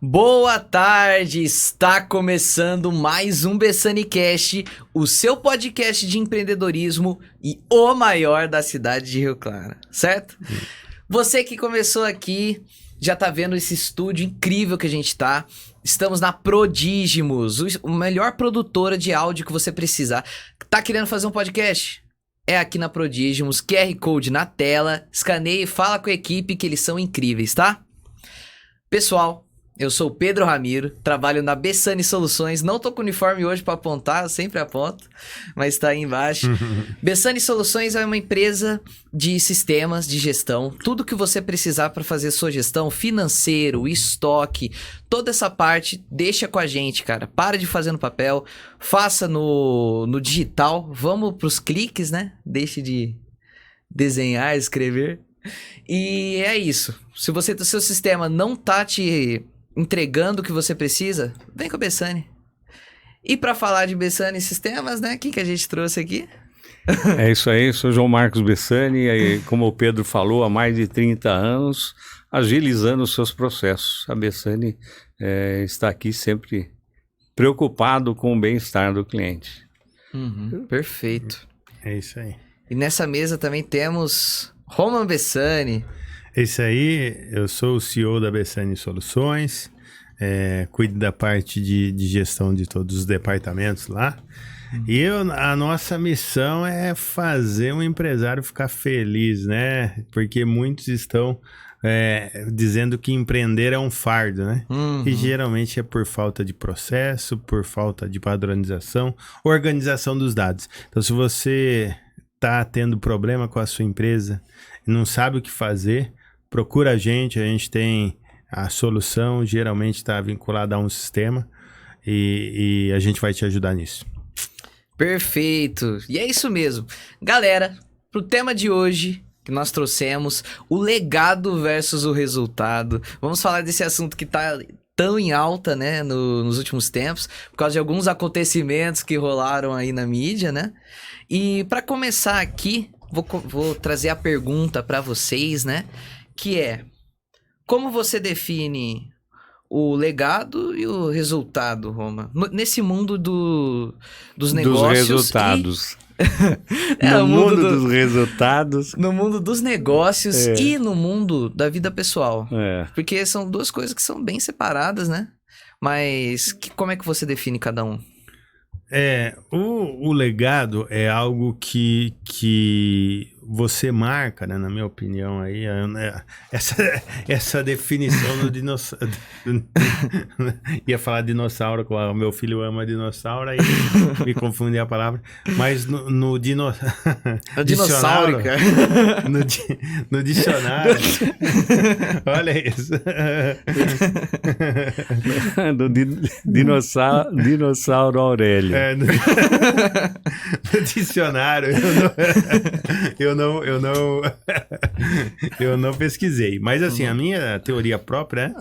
Boa tarde, está começando mais um BessaniCast, o seu podcast de empreendedorismo e o maior da cidade de Rio Claro, certo? Você que começou aqui já tá vendo esse estúdio incrível que a gente tá. Estamos na Prodígimos, a melhor produtora de áudio que você precisar. Tá querendo fazer um podcast? É aqui na Prodígimos, QR Code na tela, escaneia e fala com a equipe que eles são incríveis, tá? Pessoal, eu sou o Pedro Ramiro, trabalho na Bessani Soluções, não tô com uniforme hoje para apontar, eu sempre aponto, mas tá aí embaixo. Bessani Soluções é uma empresa de sistemas de gestão, tudo que você precisar para fazer sua gestão, financeiro, estoque, toda essa parte, deixa com a gente, cara. Para de fazer no papel, faça no digital, vamos pros cliques, né? Deixe de desenhar, escrever. E é isso. Se o seu sistema não tá te entregando o que você precisa, vem com a Bessani. E para falar de Bessani Sistemas, né? O que a gente trouxe aqui? É isso aí, sou João Marcos Bessani, e como o Pedro falou, há mais de 30 anos, agilizando os seus processos. A Bessani está aqui sempre preocupado com o bem-estar do cliente. Perfeito. É isso aí. E nessa mesa também temos Roman Bessani. É isso aí, eu sou o CEO da Bessani Soluções, cuido da parte de gestão de todos os departamentos lá. E a nossa missão é fazer um empresário ficar feliz, né? Porque muitos estão dizendo que empreender é um fardo, né? E geralmente é por falta de processo, por falta de padronização, organização dos dados. Então, se você está tendo problema com a sua empresa e não sabe o que fazer, procura a gente tem a solução, geralmente está vinculada a um sistema e a gente vai te ajudar nisso. Perfeito. E é isso mesmo. Galera, pro tema de hoje que nós trouxemos, o legado versus o resultado. Vamos falar desse assunto que tá tão em alta, né, nos últimos tempos, por causa de alguns acontecimentos que rolaram aí na mídia, né? E para começar aqui, vou trazer a pergunta para vocês, né? Que é, como você define o legado e o resultado, Roma? Nesse mundo dos negócios... Dos resultados. No mundo dos resultados. No mundo dos negócios e no mundo da vida pessoal. Porque são duas coisas que são bem separadas, né? Mas como é que você define cada um? O legado é algo que você marca, né, na minha opinião aí, essa definição do dinossauro. Ia falar dinossauro, o meu filho ama dinossauro, aí me confundi a palavra. Mas no É dinossauro, cara. No dicionário. Olha isso. Do dinossauro Aurélio. No dicionário, eu não pesquisei. Mas assim, a minha teoria própria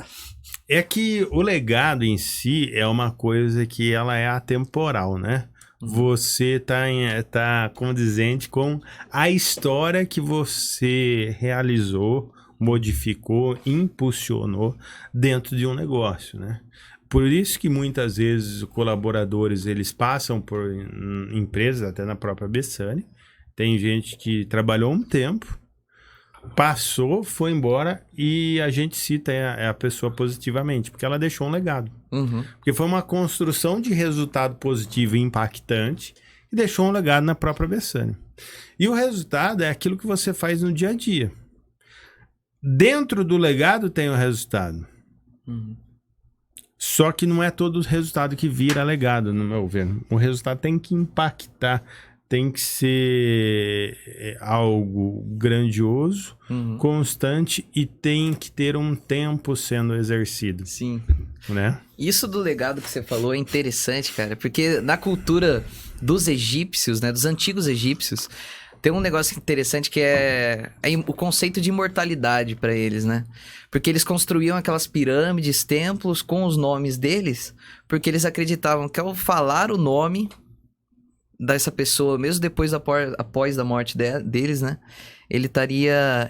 é que o legado em si é uma coisa que ela é atemporal, né? Você tá condizente com a história que você realizou, modificou, impulsionou dentro de um negócio, né? Por isso que muitas vezes os colaboradores, eles passam por empresas, até na própria Bessani. Tem gente que trabalhou um tempo, passou, foi embora e a gente cita a pessoa positivamente, porque ela deixou um legado. Porque foi uma construção de resultado positivo e impactante e deixou um legado na própria Bessani. E o resultado é aquilo que você faz no dia a dia. Dentro do legado tem o resultado. Só que não é todo o resultado que vira legado, no meu ver. O resultado tem que impactar, tem que ser algo grandioso, constante e tem que ter um tempo sendo exercido. Sim. Né? Isso do legado que você falou é interessante, cara, porque na cultura dos egípcios, né, dos antigos egípcios, tem um negócio interessante que é o conceito de imortalidade para eles, né? Porque eles construíam aquelas pirâmides, templos com os nomes deles, porque eles acreditavam que ao falar o nome dessa pessoa, mesmo depois após a morte deles, né? Ele estaria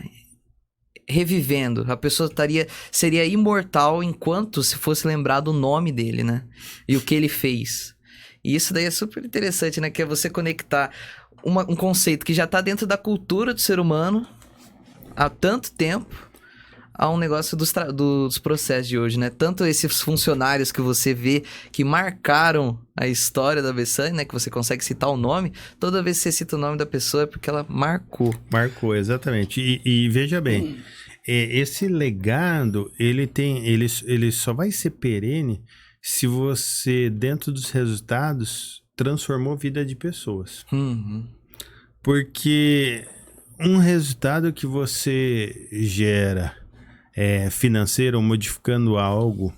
revivendo. A pessoa seria imortal enquanto se fosse lembrado o nome dele, né? E o que ele fez. E isso daí é super interessante, né? Que é você conectar um conceito que já está dentro da cultura do ser humano há tanto tempo a um negócio dos processos de hoje, né? Tanto esses funcionários que você vê que marcaram a história da Bessani, né? Que você consegue citar o nome. Toda vez que você cita o nome da pessoa é porque ela marcou. Marcou, exatamente. E veja bem, esse legado, ele só vai ser perene se você, dentro dos resultados, transformou a vida de pessoas. Porque um resultado que você gera financeiro, modificando algo,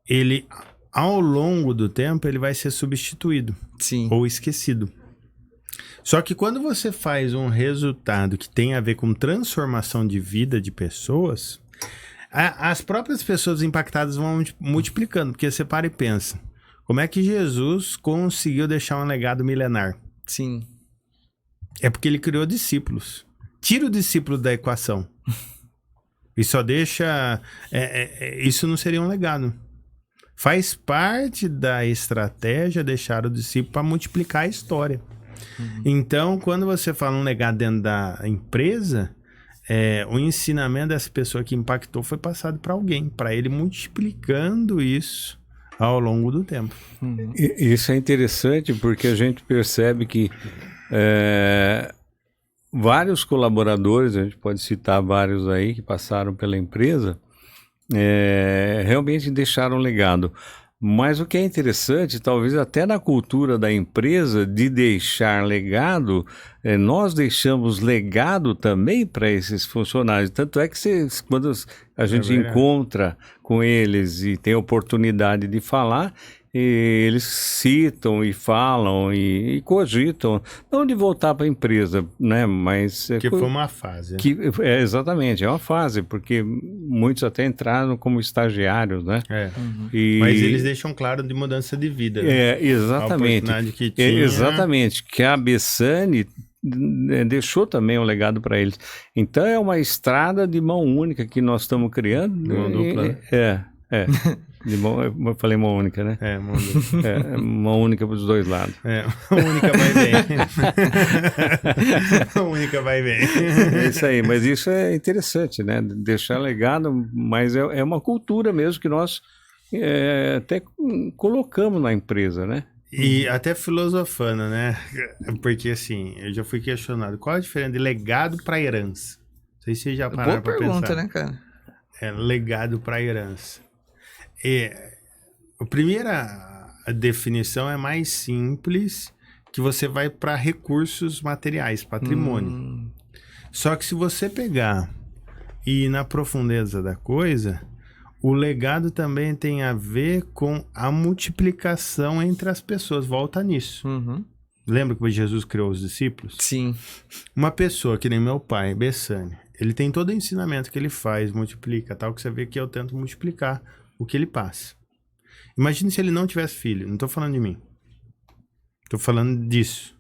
ele, ao longo do tempo, ele vai ser substituído. Sim. Ou esquecido. Só que quando você faz um resultado que tem a ver com transformação de vida de pessoas, as próprias pessoas impactadas vão multiplicando, porque você para e pensa, como é que Jesus conseguiu deixar um legado milenar? Sim. É porque ele criou discípulos. Tira o discípulo da equação. E só deixa... isso não seria um legado. Faz parte da estratégia deixar o discípulo para multiplicar a história. Então, quando você fala um legado dentro da empresa, o ensinamento dessa pessoa que impactou foi passado para alguém, para ele multiplicando isso ao longo do tempo. Isso é interessante porque a gente percebe que vários colaboradores, a gente pode citar vários aí que passaram pela empresa, realmente deixaram legado. Mas o que é interessante, talvez até na cultura da empresa, de deixar legado, nós deixamos legado também para esses funcionários. Tanto é que quando a gente encontra com eles e tem a oportunidade de falar, eles citam e falam e cogitam, não de voltar para a empresa, né? Mas que foi uma fase. Exatamente, é uma fase, porque muitos até entraram como estagiários, né? Mas eles deixam claro de mudança de vida. Né? Exatamente. A oportunidade que tinha... Exatamente, que a Bessani deixou também um legado para eles. Então é uma estrada de mão única que nós estamos criando. Mão dupla. Eu falei mão única, né? Mão dupla. Mão única para os dois lados. Mão única vai bem. Mão única vai bem. É isso aí, mas isso é interessante, né? Deixar legado, mas é uma cultura mesmo que nós até colocamos na empresa, né? E até filosofando, né? Porque assim, eu já fui questionado. Qual a diferença de legado para herança? Não sei se vocês já pararam para pensar. Boa pergunta, né, cara? Legado para herança. A primeira definição é mais simples, que você vai para recursos materiais, patrimônio. Só que se você pegar e ir na profundeza da coisa, o legado também tem a ver com a multiplicação entre as pessoas. Volta nisso. Lembra que Jesus criou os discípulos? Sim. Uma pessoa que nem meu pai, Bessani, ele tem todo o ensinamento que ele faz, multiplica, tal, que você vê que eu tento multiplicar o que ele passa. Imagine se ele não tivesse filho. Não tô falando de mim. Tô falando disso.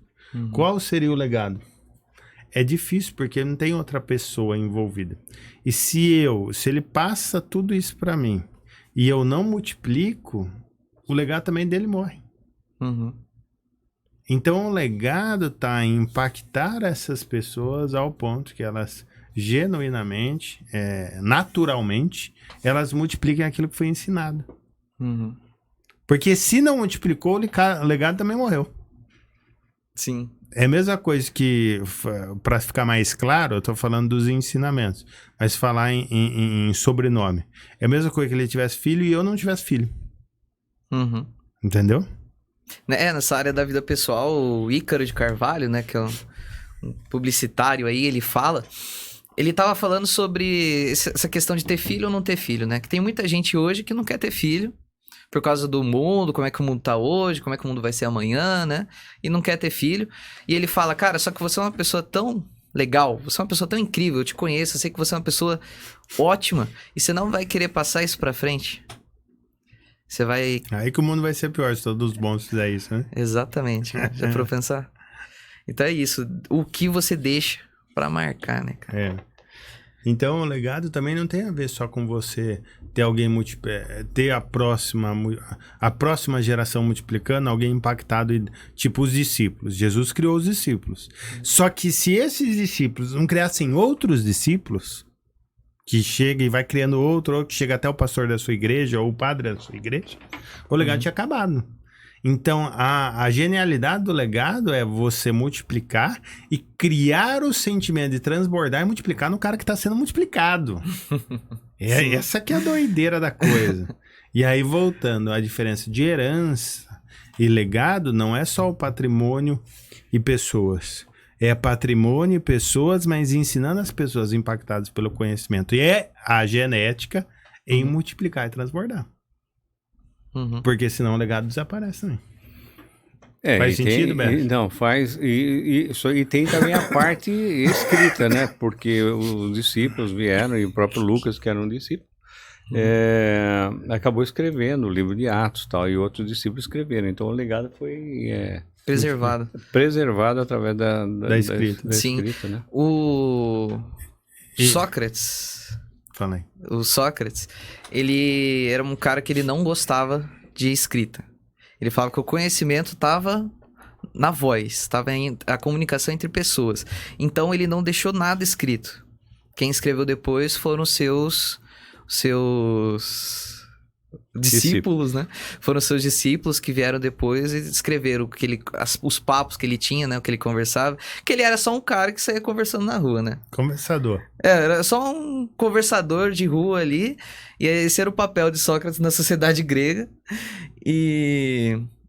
Qual seria o legado? É difícil porque não tem outra pessoa envolvida. E se ele passa tudo isso para mim e eu não multiplico, o legado também dele morre. Então o legado tá em impactar essas pessoas ao ponto que elas genuinamente, naturalmente, elas multipliquem aquilo que foi ensinado. Porque se não multiplicou, o legado também morreu. Sim. É a mesma coisa que, para ficar mais claro, eu tô falando dos ensinamentos, mas falar em sobrenome. É a mesma coisa que ele tivesse filho e eu não tivesse filho. Entendeu? Nessa área da vida pessoal, o Ícaro de Carvalho, né, que é um publicitário aí, ele tava falando sobre essa questão de ter filho ou não ter filho, né? Que tem muita gente hoje que não quer ter filho, por causa do mundo, como é que o mundo tá hoje, como é que o mundo vai ser amanhã, né? E não quer ter filho. E ele fala, cara, só que você é uma pessoa tão legal, você é uma pessoa tão incrível, eu te conheço, eu sei que você é uma pessoa ótima, e você não vai querer passar isso pra frente. Você vai... Aí que o mundo vai ser pior se todos os bons fizerem isso, né? Exatamente, cara. Já pra pensar. Então é isso, o que você deixa pra marcar, né, cara? Então, o legado também não tem a ver só com você ter alguém ter a próxima geração multiplicando, alguém impactado, tipo os discípulos. Jesus criou os discípulos. Só que se esses discípulos não criassem outros discípulos, que chega e vai criando outro, ou que chega até o pastor da sua igreja, ou o padre da sua igreja, o legado tinha acabado. Então, a genialidade do legado é você multiplicar e criar o sentimento de transbordar e multiplicar no cara que está sendo multiplicado. Essa que é a doideira da coisa. E aí, voltando, a diferença de herança e legado não é só o patrimônio e pessoas. É patrimônio e pessoas, mas ensinando as pessoas impactadas pelo conhecimento. E é a genética em multiplicar e transbordar. Porque senão o legado desaparece também. Faz sentido, Beto? Não, faz. E tem também a parte escrita, né? Porque os discípulos vieram, e o próprio Lucas, que era um discípulo, acabou escrevendo o livro de Atos tal, e outros discípulos escreveram. Então o legado foi preservado através da escrita. Sim. Escrita, né? Sócrates. Fala aí. O Sócrates, ele era um cara que ele não gostava de escrita. Ele falava que o conhecimento estava na voz, estava a comunicação entre pessoas. Então ele não deixou nada escrito. Quem escreveu depois foram seus discípulos, né? Foram seus discípulos que vieram depois e escreveram os papos que ele tinha, né? O que ele conversava. Que ele era só um cara que saía conversando na rua, né? Conversador. Era só um conversador de rua ali. E esse era o papel de Sócrates na sociedade grega.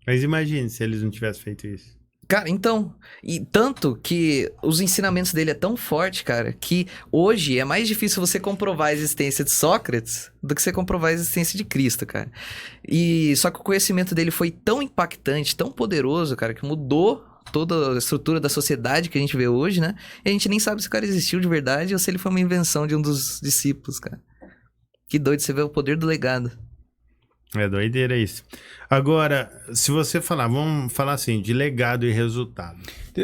Mas imagine se eles não tivessem feito isso. Cara, então, e tanto que os ensinamentos dele é tão forte, cara, que hoje é mais difícil você comprovar a existência de Sócrates do que você comprovar a existência de Cristo, cara. E só que o conhecimento dele foi tão impactante, tão poderoso, cara, que mudou toda a estrutura da sociedade que a gente vê hoje, né? E a gente nem sabe se o cara existiu de verdade ou se ele foi uma invenção de um dos discípulos, cara. Que doido você vê o poder do legado. É doideira isso. Agora, se você vamos falar assim, de legado e resultado.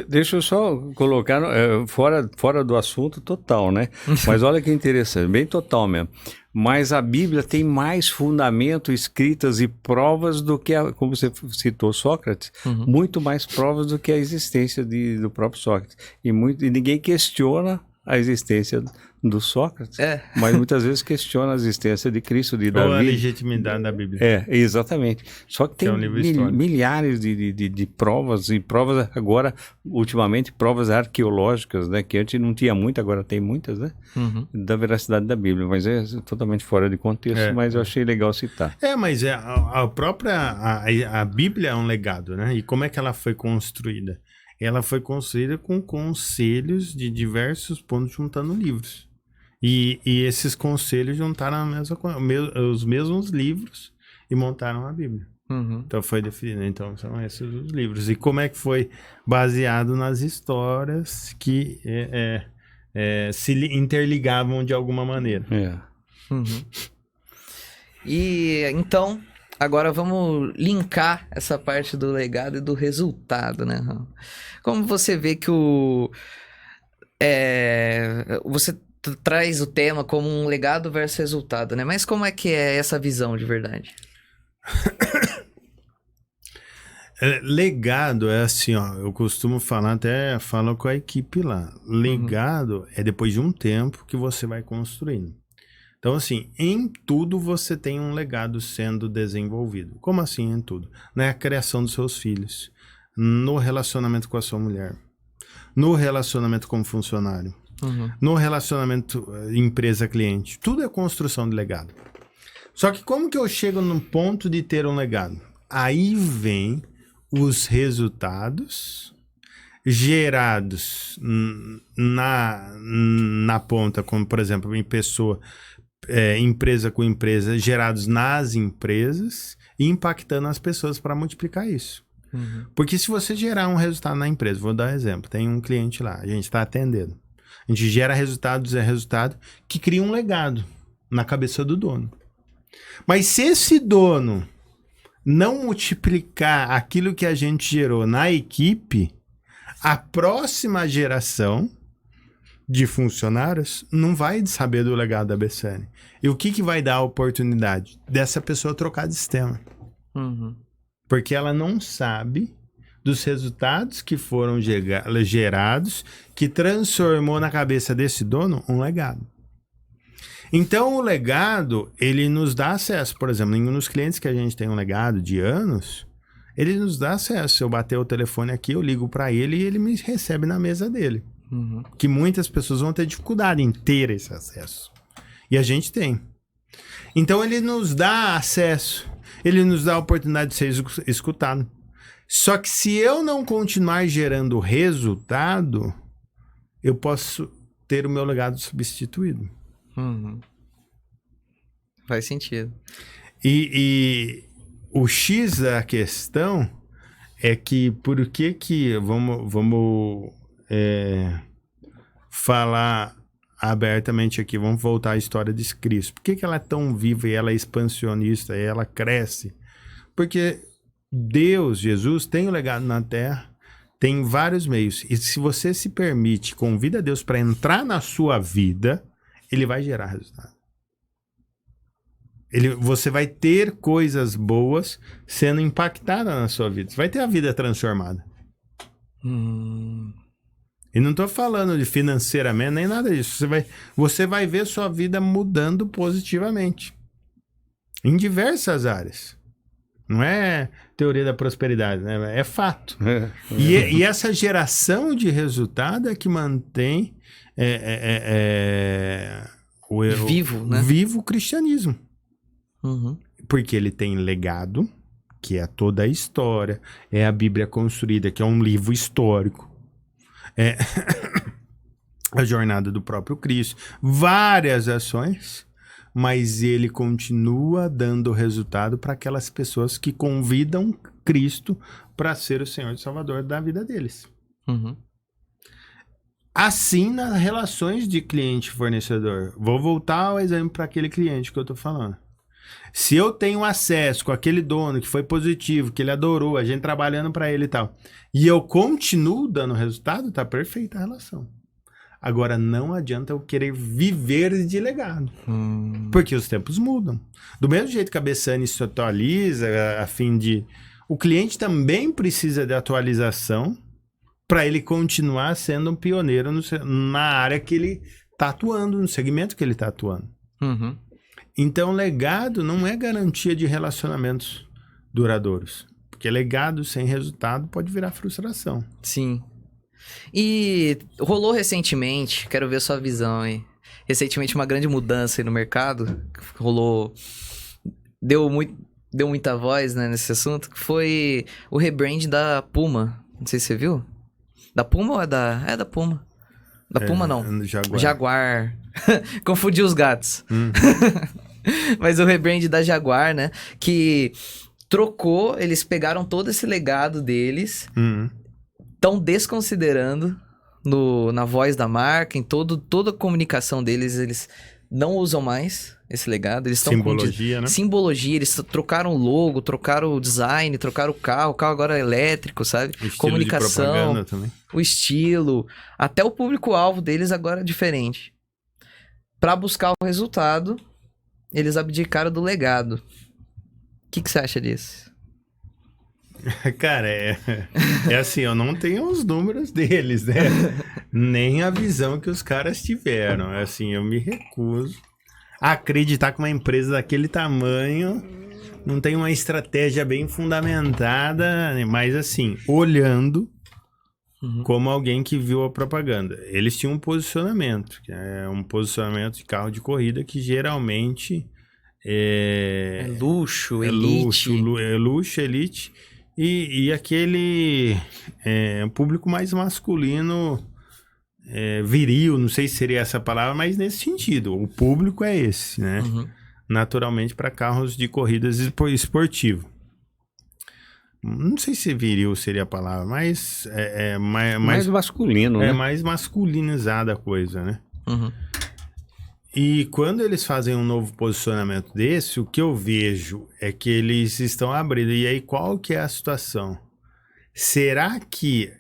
Deixa eu só colocar fora do assunto total, né? Mas olha que interessante, bem total mesmo. Mas a Bíblia tem mais fundamento, escritas e provas do que, como você citou Sócrates, muito mais provas do que a existência do próprio Sócrates. E ninguém questiona a existência do Sócrates, mas muitas vezes questiona a existência de Cristo, de Davi. Ou a legitimidade da Bíblia. Exatamente. Só que tem é um livro histórico. milhares de provas, e provas agora, ultimamente, provas arqueológicas, né? Que antes não tinha muito, agora tem muitas, né? Da veracidade da Bíblia, mas é totalmente fora de contexto, mas eu achei legal citar. Mas a própria a Bíblia é um legado, né? E como é que ela foi construída? Ela foi construída com conselhos de diversos pontos, juntando livros. E esses conselhos juntaram os mesmos livros e montaram a Bíblia. Então foi definido. Então são esses os livros. E como é que foi baseado nas histórias que se interligavam de alguma maneira. E então, agora vamos linkar essa parte do legado e do resultado, né? Como você vê que você traz o tema como um legado versus resultado, né? Mas como é que é essa visão de verdade? Legado é assim, ó, eu costumo falar, até falo com a equipe lá. Legado é depois de um tempo que você vai construindo. Então, assim, em tudo você tem um legado sendo desenvolvido. Como assim em tudo? Na criação dos seus filhos, no relacionamento com a sua mulher, no relacionamento como funcionário, no relacionamento empresa-cliente. Tudo é construção de legado. Só que como que eu chego no ponto de ter um legado? Aí vem os resultados gerados na ponta, como por exemplo em pessoa, empresa com empresa, gerados nas empresas e impactando as pessoas para multiplicar isso. Porque se você gerar um resultado na empresa, vou dar um exemplo, tem um cliente lá, a gente está atendendo, a gente gera resultado que cria um legado na cabeça do dono. Mas se esse dono não multiplicar aquilo que a gente gerou na equipe, a próxima geração de funcionários não vai saber do legado da BSN. E o que vai dar a oportunidade dessa pessoa trocar de sistema? Porque ela não sabe dos resultados que foram gerados, que transformou na cabeça desse dono um legado. Então, o legado, ele nos dá acesso. Por exemplo, nos clientes que a gente tem um legado de anos, ele nos dá acesso. Se eu bater o telefone aqui, eu ligo para ele e ele me recebe na mesa dele. Que muitas pessoas vão ter dificuldade em ter esse acesso. E a gente tem. Então, ele nos dá acesso. Ele nos dá a oportunidade de ser escutado. Só que se eu não continuar gerando resultado, eu posso ter o meu legado substituído. Faz sentido. E o X da questão é que por que vamos falar abertamente aqui, vamos voltar à história de Cristo. Por que ela é tão viva e ela é expansionista e ela cresce? Porque Deus, Jesus, tem o legado na Terra, tem vários meios. E se você se permite, convida Deus para entrar na sua vida, ele vai gerar resultado. Você vai ter coisas boas sendo impactadas na sua vida. Você vai ter a vida transformada. E não estou falando de financeiramente, nem nada disso. Você vai ver sua vida mudando positivamente. Em diversas áreas. Não é teoria da prosperidade, né? É fato. E essa geração de resultado é que mantém vivo o cristianismo. Porque ele tem legado, que é toda a história, é a Bíblia construída, que é um livro histórico, é a jornada do próprio Cristo, várias ações, mas ele continua dando resultado para aquelas pessoas que convidam Cristo para ser o Senhor e Salvador da vida deles. Assim, nas relações de cliente e fornecedor, vou voltar ao exemplo para aquele cliente que eu estou falando. Se eu tenho acesso com aquele dono que foi positivo, que ele adorou, a gente trabalhando para ele e tal, e eu continuo dando resultado, tá perfeita a relação. Agora, não adianta eu querer viver de legado, porque os tempos mudam. Do mesmo jeito que a BSN se atualiza, a fim de... O cliente também precisa de atualização para ele continuar sendo um pioneiro na área que ele está atuando, no segmento que ele está atuando. Uhum. Então, legado não é garantia de relacionamentos duradouros. Porque legado sem resultado pode virar frustração. Sim. E rolou recentemente, quero ver sua visão aí. Recentemente uma grande mudança aí no mercado. Rolou. Deu muita voz, né, nesse assunto. Que foi o rebrand da Puma. Não sei se você viu. Da Puma ou é da. É da Puma. Da Puma não. Jaguar. Confundi os gatos. Mas o rebrand da Jaguar, né? Que trocou, eles pegaram todo esse legado deles, estão desconsiderando na voz da marca, em toda a comunicação deles, eles não usam mais esse legado. Eles estão simbologia, né? Simbologia, eles trocaram o logo, trocaram o design, trocaram o carro agora é elétrico, sabe? O estilo comunicação, de propaganda também. O estilo, até o público-alvo deles agora é diferente. Para buscar o resultado, eles abdicaram do legado. O que você acha disso? Cara, é assim, eu não tenho os números deles, né? Nem a visão que os caras tiveram. É assim, eu me recuso a acreditar que uma empresa daquele tamanho não tem uma estratégia bem fundamentada, mas assim, olhando como alguém que viu a propaganda. Eles tinham um posicionamento, que é um posicionamento de carro de corrida que geralmente é luxo, elite. Luxo, elite. E aquele público mais masculino, viril, não sei se seria essa palavra, mas nesse sentido. O público é esse, né? Naturalmente para carros de corridas esportivo. Não sei se viril seria a palavra, mas mais masculino, né? É mais masculinizada a coisa, né? E quando eles fazem um novo posicionamento desse, o que eu vejo é que eles estão abrindo. E aí, qual que é a situação? Será que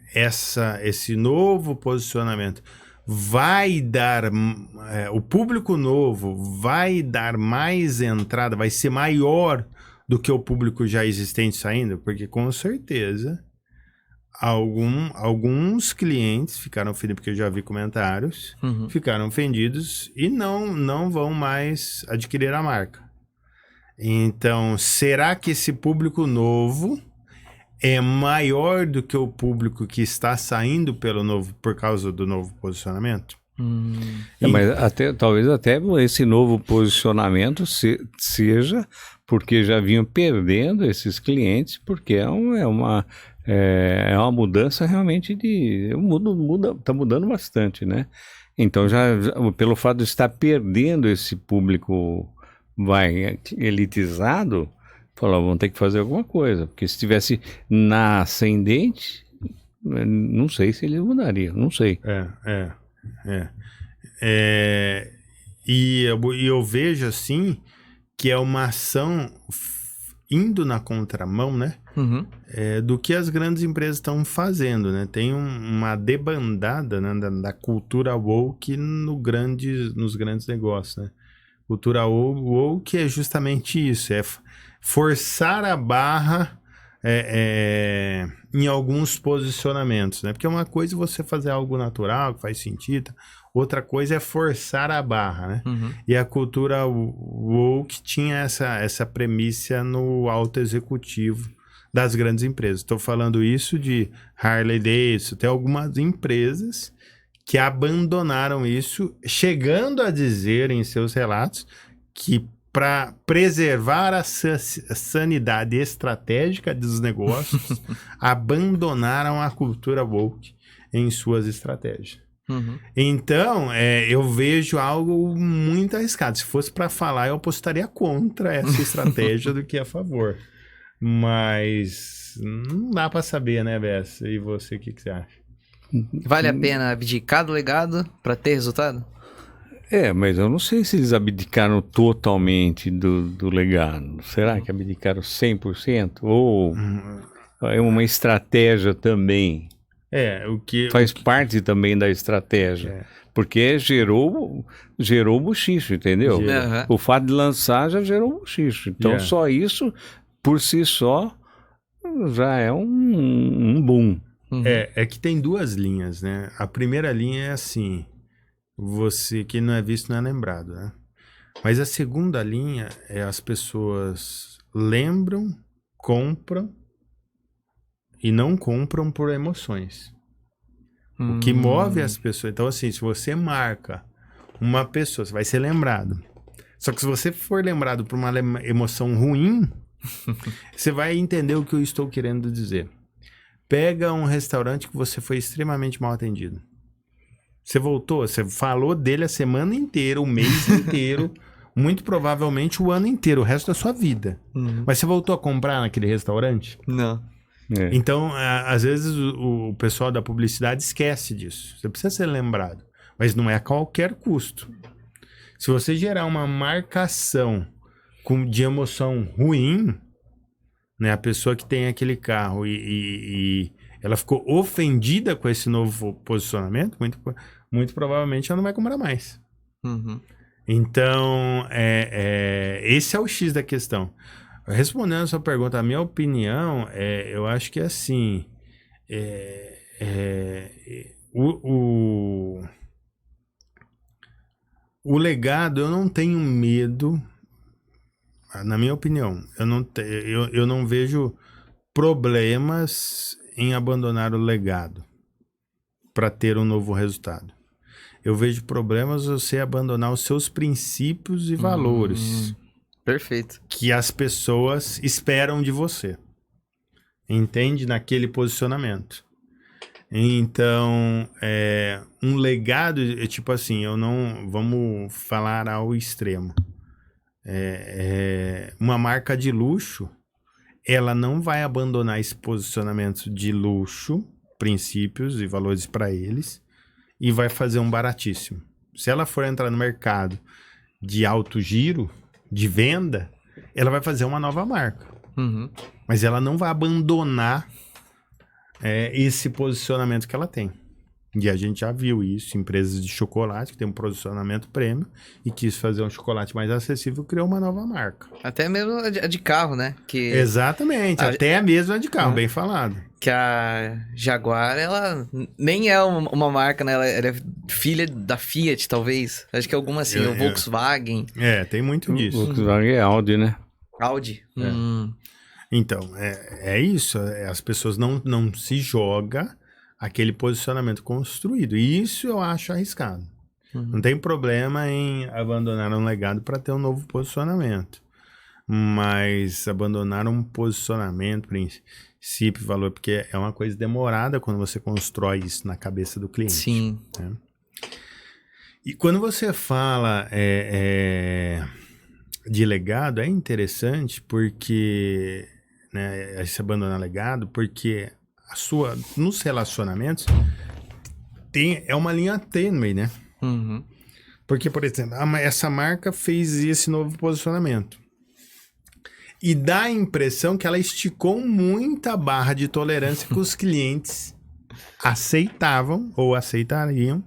esse novo posicionamento vai dar... o público novo vai dar mais entrada, vai ser maior do que o público já existente saindo? Porque, com certeza, alguns clientes ficaram ofendidos, porque eu já vi comentários, ficaram ofendidos e não vão mais adquirir a marca. Então, será que esse público novo é maior do que o público que está saindo por causa do novo posicionamento? Mas talvez até esse novo posicionamento seja porque já vinham perdendo esses clientes, porque é uma mudança realmente tá mudando bastante, né? Então, pelo fato de estar perdendo esse público elitizado, vão ter que fazer alguma coisa, porque se estivesse na ascendente, não sei se eles mudariam, não sei. E eu vejo assim que é uma ação indo na contramão, né? Do que as grandes empresas estão fazendo, né? Tem uma debandada, né, da cultura woke nos grandes negócios, né? Cultura woke é justamente isso, é forçar a barra em alguns posicionamentos, né? Porque uma coisa é você fazer algo natural, que faz sentido, outra coisa é forçar a barra, né? E a cultura woke tinha essa premissa no alto executivo das grandes empresas. Estou falando isso de Harley Davidson, tem algumas empresas que abandonaram isso, chegando a dizer em seus relatos que para preservar a sanidade estratégica dos negócios, abandonaram a cultura woke em suas estratégias. Então, eu vejo algo muito arriscado. Se fosse para falar, eu apostaria contra essa estratégia do que a favor. Mas não dá para saber, né, Bessa? E você, o que você acha? Vale a pena abdicar do legado para ter resultado? Mas eu não sei se eles abdicaram totalmente do legado. Será que abdicaram 100%? Ou é uma estratégia também? Faz parte também da estratégia. Porque gerou buchicho, entendeu? O fato de lançar já gerou buchicho. Então, só isso, por si só, já é um boom. Uhum. É que tem duas linhas, né? A primeira linha é assim, você que não é visto não é lembrado, né? Mas a segunda linha é as pessoas lembram, compram e não compram por emoções. O que move as pessoas... Então, assim, se você marca uma pessoa, você vai ser lembrado. Só que se você for lembrado por uma emoção ruim, você vai entender o que eu estou querendo dizer. Pega um restaurante que você foi extremamente mal atendido. Você voltou, você falou dele a semana inteira, o mês inteiro, muito provavelmente o ano inteiro, o resto da sua vida. Mas você voltou a comprar naquele restaurante? Não. É. Então, às vezes o pessoal da publicidade esquece disso. Você precisa ser lembrado, mas não é a qualquer custo. Se você gerar uma marcação de emoção ruim, né, a pessoa que tem aquele carro e ela ficou ofendida com esse novo posicionamento, muito provavelmente ela não vai comprar mais. Uhum. Então, esse é o X da questão. Respondendo a sua pergunta, a minha opinião, eu acho que é assim, o legado, eu não tenho medo, na minha opinião, eu não vejo problemas em abandonar o legado para ter um novo resultado. Eu vejo problemas você abandonar os seus princípios e valores. Perfeito. Que as pessoas esperam de você. Entende? Naquele posicionamento. Então, um legado, tipo assim, vamos falar ao extremo. Uma marca de luxo, ela não vai abandonar esse posicionamento de luxo, princípios e valores para eles, e vai fazer um baratíssimo. Se ela for entrar no mercado de alto giro, de venda, ela vai fazer uma nova marca. Uhum. Mas ela não vai abandonar esse posicionamento que ela tem. E a gente já viu isso, empresas de chocolate que tem um posicionamento premium e quis fazer um chocolate mais acessível, criou uma nova marca. Até mesmo a de carro, né? Exatamente, até a mesma de carro, bem falado. Que a Jaguar, ela nem é uma marca, né? Ela é filha da Fiat, talvez. Acho que alguma assim, o Volkswagen. Tem muito disso. O Volkswagen é Audi, né? Audi. Então, é isso. As pessoas não se jogam aquele posicionamento construído. E isso eu acho arriscado. Não tem problema em abandonar um legado para ter um novo posicionamento. Mas abandonar um posicionamento, princípio, valor, porque é uma coisa demorada quando você constrói isso na cabeça do cliente. Sim. Né? E quando você fala de legado, é interessante porque, né, esse abandonar legado, porque nos relacionamentos é uma linha tênue, né? Uhum. Porque, por exemplo, essa marca fez esse novo posicionamento. E dá a impressão que ela esticou muita barra de tolerância que os clientes aceitavam ou aceitariam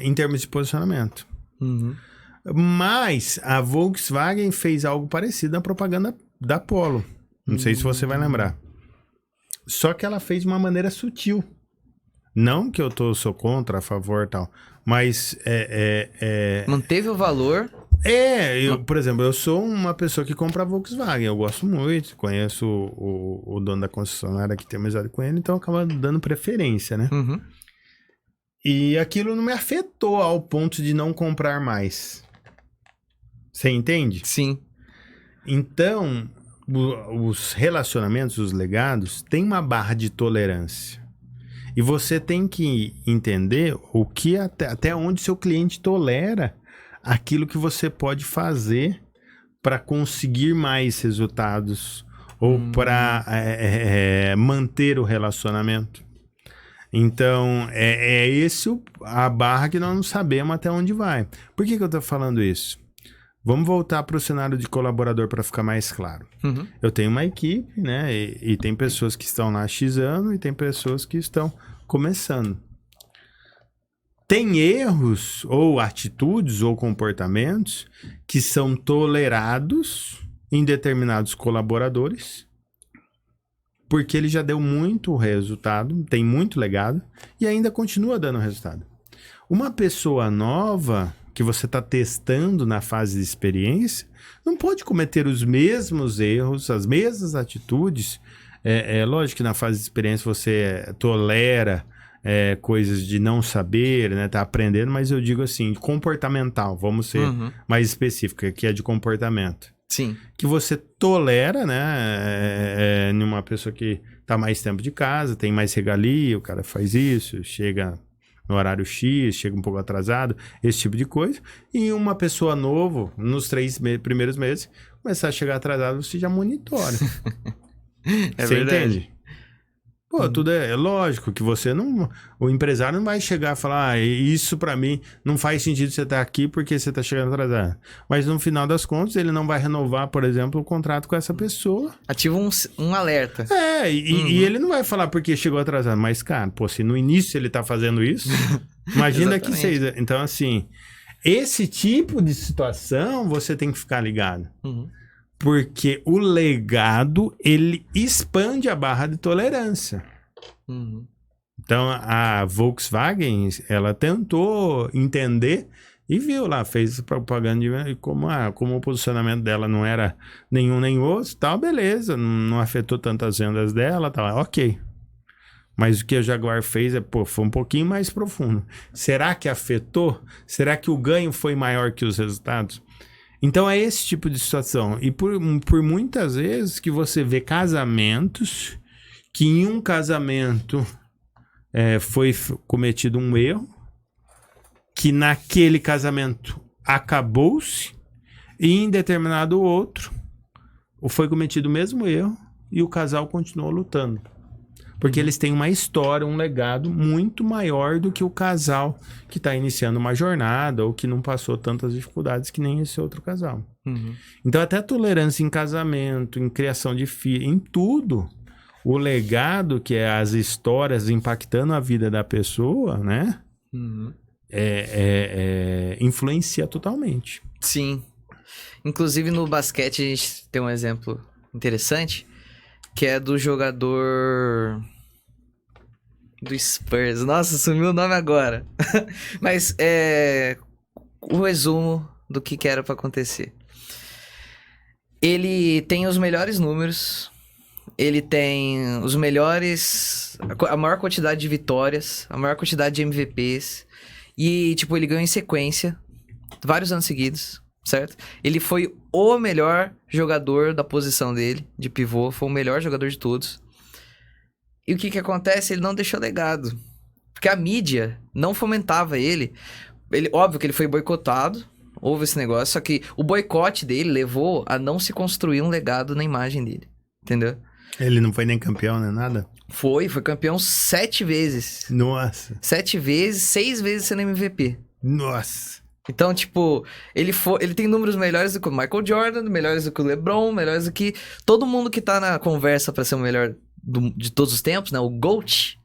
em termos de posicionamento. Uhum. Mas a Volkswagen fez algo parecido na propaganda da Polo. Não sei se você vai lembrar. Só que ela fez de uma maneira sutil. Não que eu sou contra, a favor e tal. Mas Manteve o valor. Por exemplo, eu sou uma pessoa que compra a Volkswagen. Eu gosto muito, conheço o dono da concessionária que tem amizade com ele, então acaba dando preferência, né? Uhum. E aquilo não me afetou ao ponto de não comprar mais. Você entende? Sim. Então, os relacionamentos, os legados, têm uma barra de tolerância. E você tem que entender o que até onde seu cliente tolera aquilo que você pode fazer para conseguir mais resultados ou para manter o relacionamento. Então, esse a barra que nós não sabemos até onde vai. Por que eu estou falando isso? Vamos voltar para o cenário de colaborador para ficar mais claro. Uhum. Eu tenho uma equipe, né? E tem pessoas que estão lá há X anos e tem pessoas que estão começando. Tem erros ou atitudes ou comportamentos que são tolerados em determinados colaboradores porque ele já deu muito resultado, tem muito legado e ainda continua dando resultado. Uma pessoa nova que você está testando na fase de experiência não pode cometer os mesmos erros, as mesmas atitudes. É lógico que na fase de experiência você tolera coisas de não saber, né? Tá aprendendo, mas eu digo assim, comportamental, vamos ser mais específico, que é de comportamento. Sim. Que você tolera, né? Numa pessoa que tá mais tempo de casa, tem mais regalia, o cara faz isso, chega no horário X, chega um pouco atrasado, esse tipo de coisa. E uma pessoa nova, nos 3 primeiros meses, começar a chegar atrasado, você já monitora. Você verdade. entende? Pô, tudo é lógico que você não... O empresário não vai chegar e falar, isso pra mim não faz sentido você estar aqui porque você tá chegando atrasado. Mas no final das contas, ele não vai renovar, por exemplo, o contrato com essa pessoa. Ativa um alerta. E ele não vai falar porque chegou atrasado. Mas, cara, pô, se no início ele tá fazendo isso, imagina que seja. Então, assim, esse tipo de situação você tem que ficar ligado. Porque o legado, ele expande a barra de tolerância. Então, a Volkswagen, ela tentou entender e viu lá, fez propaganda e como o posicionamento dela não era nenhum nem outro, tal, beleza, não afetou tanto as vendas dela, tal, ok. Mas o que a Jaguar fez foi um pouquinho mais profundo. Será que afetou? Será que o ganho foi maior que os resultados? Então é esse tipo de situação. E por muitas vezes que você vê casamentos que em um casamento foi cometido um erro, que naquele casamento acabou-se, e em determinado outro foi cometido o mesmo erro e o casal continuou lutando. Porque eles têm uma história, um legado muito maior do que o casal que está iniciando uma jornada ou que não passou tantas dificuldades que nem esse outro casal. Então, até tolerância em casamento, em criação de filho, em tudo, o legado, que é as histórias impactando a vida da pessoa, né? Influencia totalmente. Sim. Inclusive no basquete a gente tem um exemplo interessante, que é do jogador do Spurs. Nossa, sumiu o nome agora. Mas o resumo do que era pra acontecer. Ele tem os melhores números, ele tem os melhores... a maior quantidade de vitórias, a maior quantidade de MVPs. E, tipo, ele ganhou em sequência, vários anos seguidos, certo? Ele foi o melhor jogador da posição dele, de pivô, foi o melhor jogador de todos. E o que acontece? Ele não deixou legado. Porque a mídia não fomentava ele. Óbvio que ele foi boicotado, houve esse negócio, só que o boicote dele levou a não se construir um legado na imagem dele, entendeu? Ele não foi nem campeão, nem nada? Foi campeão 7 vezes. Nossa. 7 vezes, 6 vezes sendo MVP. Nossa. Então, tipo, ele tem números melhores do que o Michael Jordan, melhores do que o LeBron, melhores do que todo mundo que tá na conversa pra ser o melhor de todos os tempos, né? O GOAT.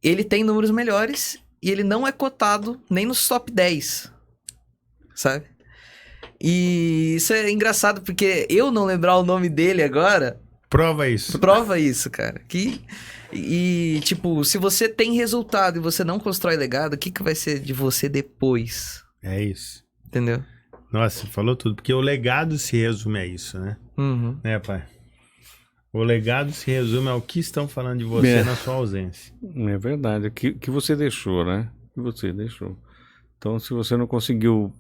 Ele tem números melhores e ele não é cotado nem nos top 10. Sabe? E isso é engraçado porque eu não lembrar o nome dele agora... Prova isso. Prova isso, cara. E, tipo, se você tem resultado e você não constrói legado, o que vai ser de você depois? É isso. Entendeu? Nossa, falou tudo. Porque o legado se resume a isso, né? Né, pai? O legado se resume ao que estão falando de você na sua ausência. É verdade. O que você deixou, né? O que você deixou. Então, se você não conseguiu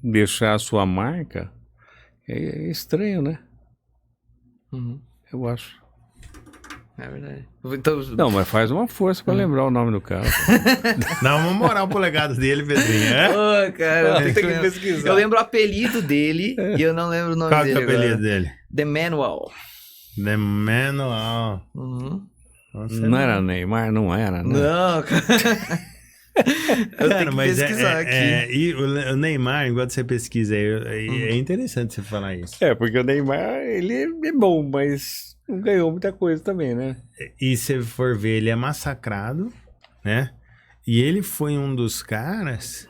deixar a sua marca, é estranho, né? Eu acho. É verdade. Então... Não, mas faz uma força pra lembrar o nome do cara. Dá uma moral pro legado dele, Pedrinho. Ô, cara, tem que pesquisar. Eu lembro o apelido dele e eu não lembro o nome dele. Qual que é o apelido dele? The Manual. The Manual. Nossa, não era Neymar, não era, né? Não, cara. Eu tenho que pesquisar aqui. E o Neymar, enquanto você pesquisa aí, é interessante você falar isso. Porque o Neymar, ele é bom, mas não ganhou muita coisa também, né? E se for ver, ele é massacrado, né? E ele foi um dos caras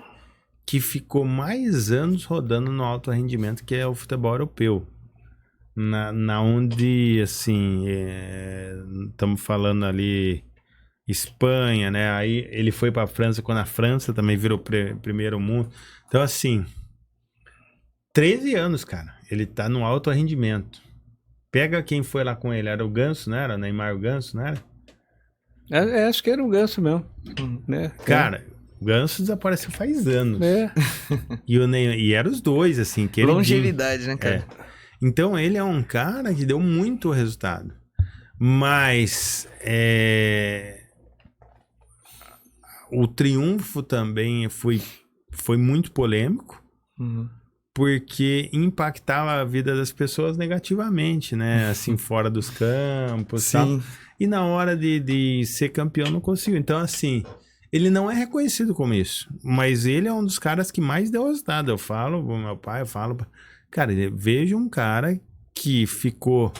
que ficou mais anos rodando no alto rendimento, que é o futebol europeu, na onde, assim, estamos falando ali Espanha, né? Aí ele foi para a França, quando a França também virou primeiro mundo. Então, assim, 13 anos, cara, ele tá no alto rendimento. Pega quem foi lá com ele, era o Ganso, não era? Neymar o Ganso, não era? Acho que era um Ganso mesmo, né? Cara, o Ganso desapareceu faz anos. É. E o Neymar, e eram os dois, assim, que ele Longevidade, né, cara? Então ele é um cara que deu muito resultado. Mas o triunfo também foi muito polêmico, porque impactava a vida das pessoas negativamente, né? Assim, fora dos campos e tal. E na hora de ser campeão não conseguiu. Então, assim, ele não é reconhecido como isso. Mas ele é um dos caras que mais deu resultado. Eu falo pro meu pai, cara, veja um cara que ficou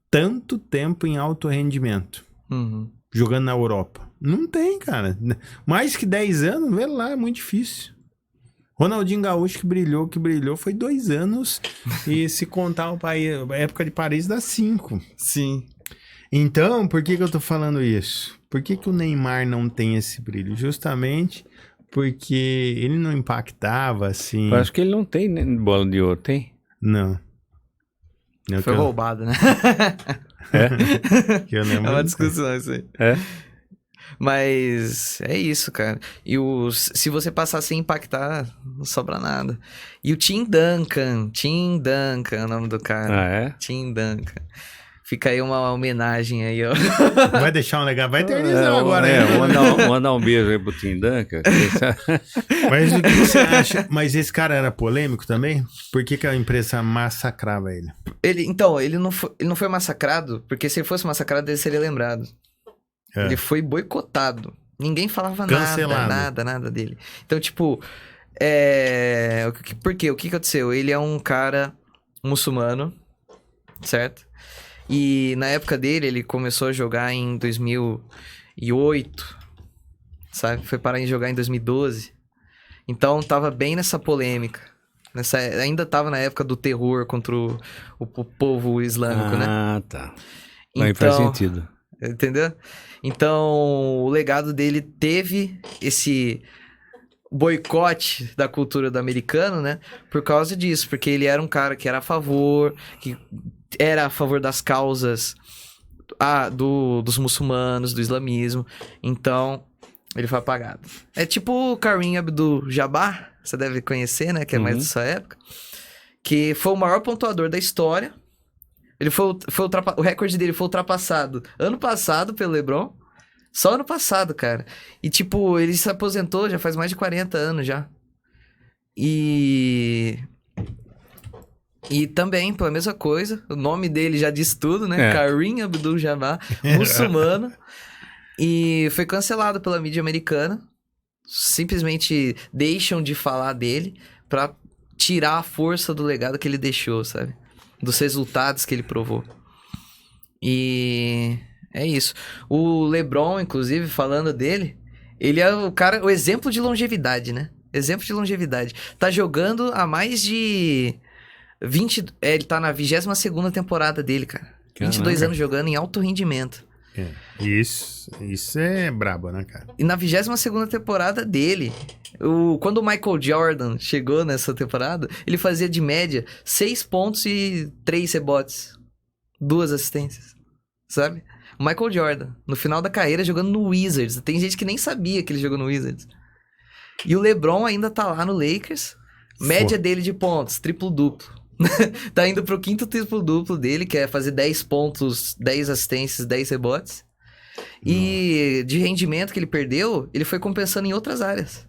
tanto tempo em alto rendimento, jogando na Europa. Não tem, cara. Mais que 10 anos, vê lá, é muito difícil. Ronaldinho Gaúcho que brilhou, foi 2 anos. E se contar a época de Paris, dá 5. Sim. Então, por que eu tô falando isso? Por que o Neymar não tem esse brilho? Justamente porque ele não impactava, assim... Eu acho que ele não tem, né, bola de ouro, tem? Não. Foi roubado, né? Que eu lembro. É uma discussão isso aí. Mas é isso, cara. E se você passar sem impactar, não sobra nada. E o Tim Duncan é o nome do cara. Ah, é? Tim Duncan. Fica aí uma homenagem aí, ó. Vai deixar um legado, vai eternizar agora. Mandar um beijo aí pro Tim Duncan. Mas o que você acha? Mas esse cara era polêmico também? Por que a imprensa massacrava ele? Ele não foi massacrado, porque se ele fosse massacrado, ele seria lembrado. Ele foi boicotado. Ninguém falava nada dele. Então, tipo, por quê? O que aconteceu? Ele é um cara muçulmano, certo? E na época dele, ele começou a jogar em 2008, sabe? Foi parar em jogar em 2012. Então, tava bem nessa polêmica. Ainda tava na época do terror contra o povo islâmico, né? Ah, tá. Aí faz sentido. Entendeu? Então, o legado dele teve esse boicote da cultura do americano, né? Por causa disso, porque ele era um cara que era a favor das causas dos muçulmanos, do islamismo. Então, ele foi apagado. É tipo o Kareem Abdul-Jabbar, você deve conhecer, né? Que é mais dessa época. Que foi o maior pontuador da história. Ele o recorde dele foi ultrapassado ano passado pelo LeBron. Só ano passado, cara. E, tipo, ele se aposentou já faz mais de 40 anos já. E também, pela mesma coisa, o nome dele já diz tudo, né? Kareem Abdul-Jabbar, muçulmano. E foi cancelado pela mídia americana. Simplesmente deixam de falar dele pra tirar a força do legado que ele deixou, sabe? Dos resultados que ele provou. E é isso. O LeBron, inclusive, falando dele, ele é o exemplo de longevidade, né? Exemplo de longevidade. Tá jogando há mais de 20... ele tá na 22ª temporada dele, cara. Caraca. 22 anos jogando em alto rendimento. Isso é brabo, né, cara? E na 22ª temporada dele, quando o Michael Jordan chegou nessa temporada, ele fazia de média 6 pontos e 3 rebotes. 2 assistências, sabe? O Michael Jordan, no final da carreira, jogando no Wizards. Tem gente que nem sabia que ele jogou no Wizards. E o LeBron ainda tá lá no Lakers. Média dele de pontos, triplo-duplo. Tá indo pro 5º triplo-duplo dele, que é fazer 10 pontos, 10 assistências, 10 rebotes. E de rendimento que ele perdeu, ele foi compensando em outras áreas.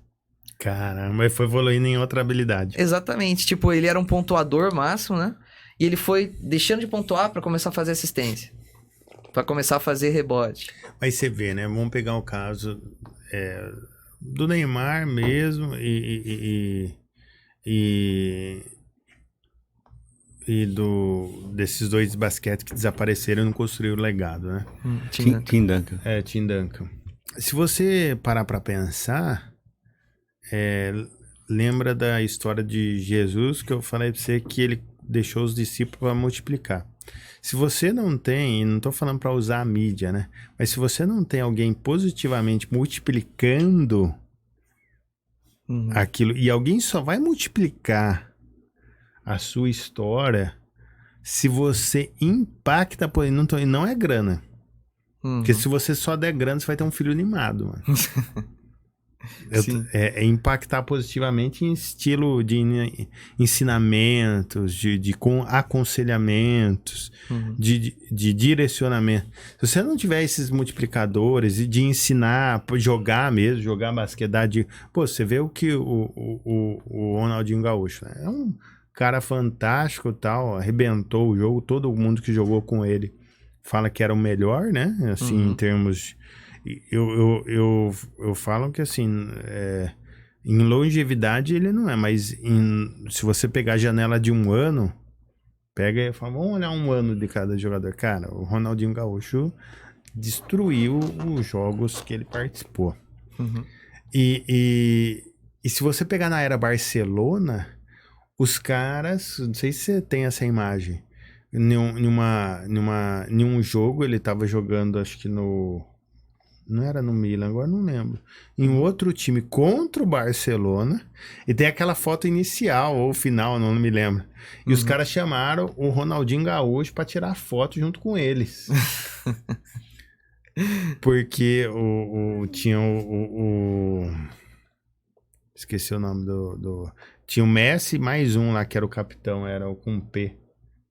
Caramba, ele foi evoluindo em outra habilidade. Exatamente. Tipo, ele era um pontuador máximo, né? E ele foi deixando de pontuar pra começar a fazer assistência. Pra começar a fazer rebote. Mas você vê, né? Vamos pegar o caso do Neymar mesmo desses dois basquete que desapareceram e não construíram o legado, né? Tim Duncan. Tim Duncan. Se você parar pra pensar, lembra da história de Jesus, que eu falei pra você que ele deixou os discípulos para multiplicar. Se você não tem, e não estou falando para usar a mídia, né? Mas se você não tem alguém positivamente multiplicando aquilo, e alguém só vai multiplicar a sua história se você impacta, não é grana. Porque se você só der grana, você vai ter um filho animado, mano. É impactar positivamente em estilo de ensinamentos, de aconselhamentos, de direcionamento. Se você não tiver esses multiplicadores e de ensinar, jogar mesmo, jogar basquete, você vê o que o Ronaldinho Gaúcho, né? É um cara fantástico, tal, arrebentou o jogo, todo mundo que jogou com ele fala que era o melhor, né? Assim, em termos... Eu falo que, assim, em longevidade ele não é, mas se você pegar a janela de um ano, pega e fala, vamos olhar um ano de cada jogador. Cara, o Ronaldinho Gaúcho destruiu os jogos que ele participou. E se você pegar na era Barcelona, os caras, não sei se você tem essa imagem, em um jogo ele tava jogando, acho que não era no Milan, agora não lembro, em outro time contra o Barcelona, e tem aquela foto inicial ou final, não me lembro, e os caras chamaram o Ronaldinho Gaúcho para tirar foto junto com eles. Porque tinha esqueci o nome tinha o Messi, mais um lá que era o capitão, era o com P.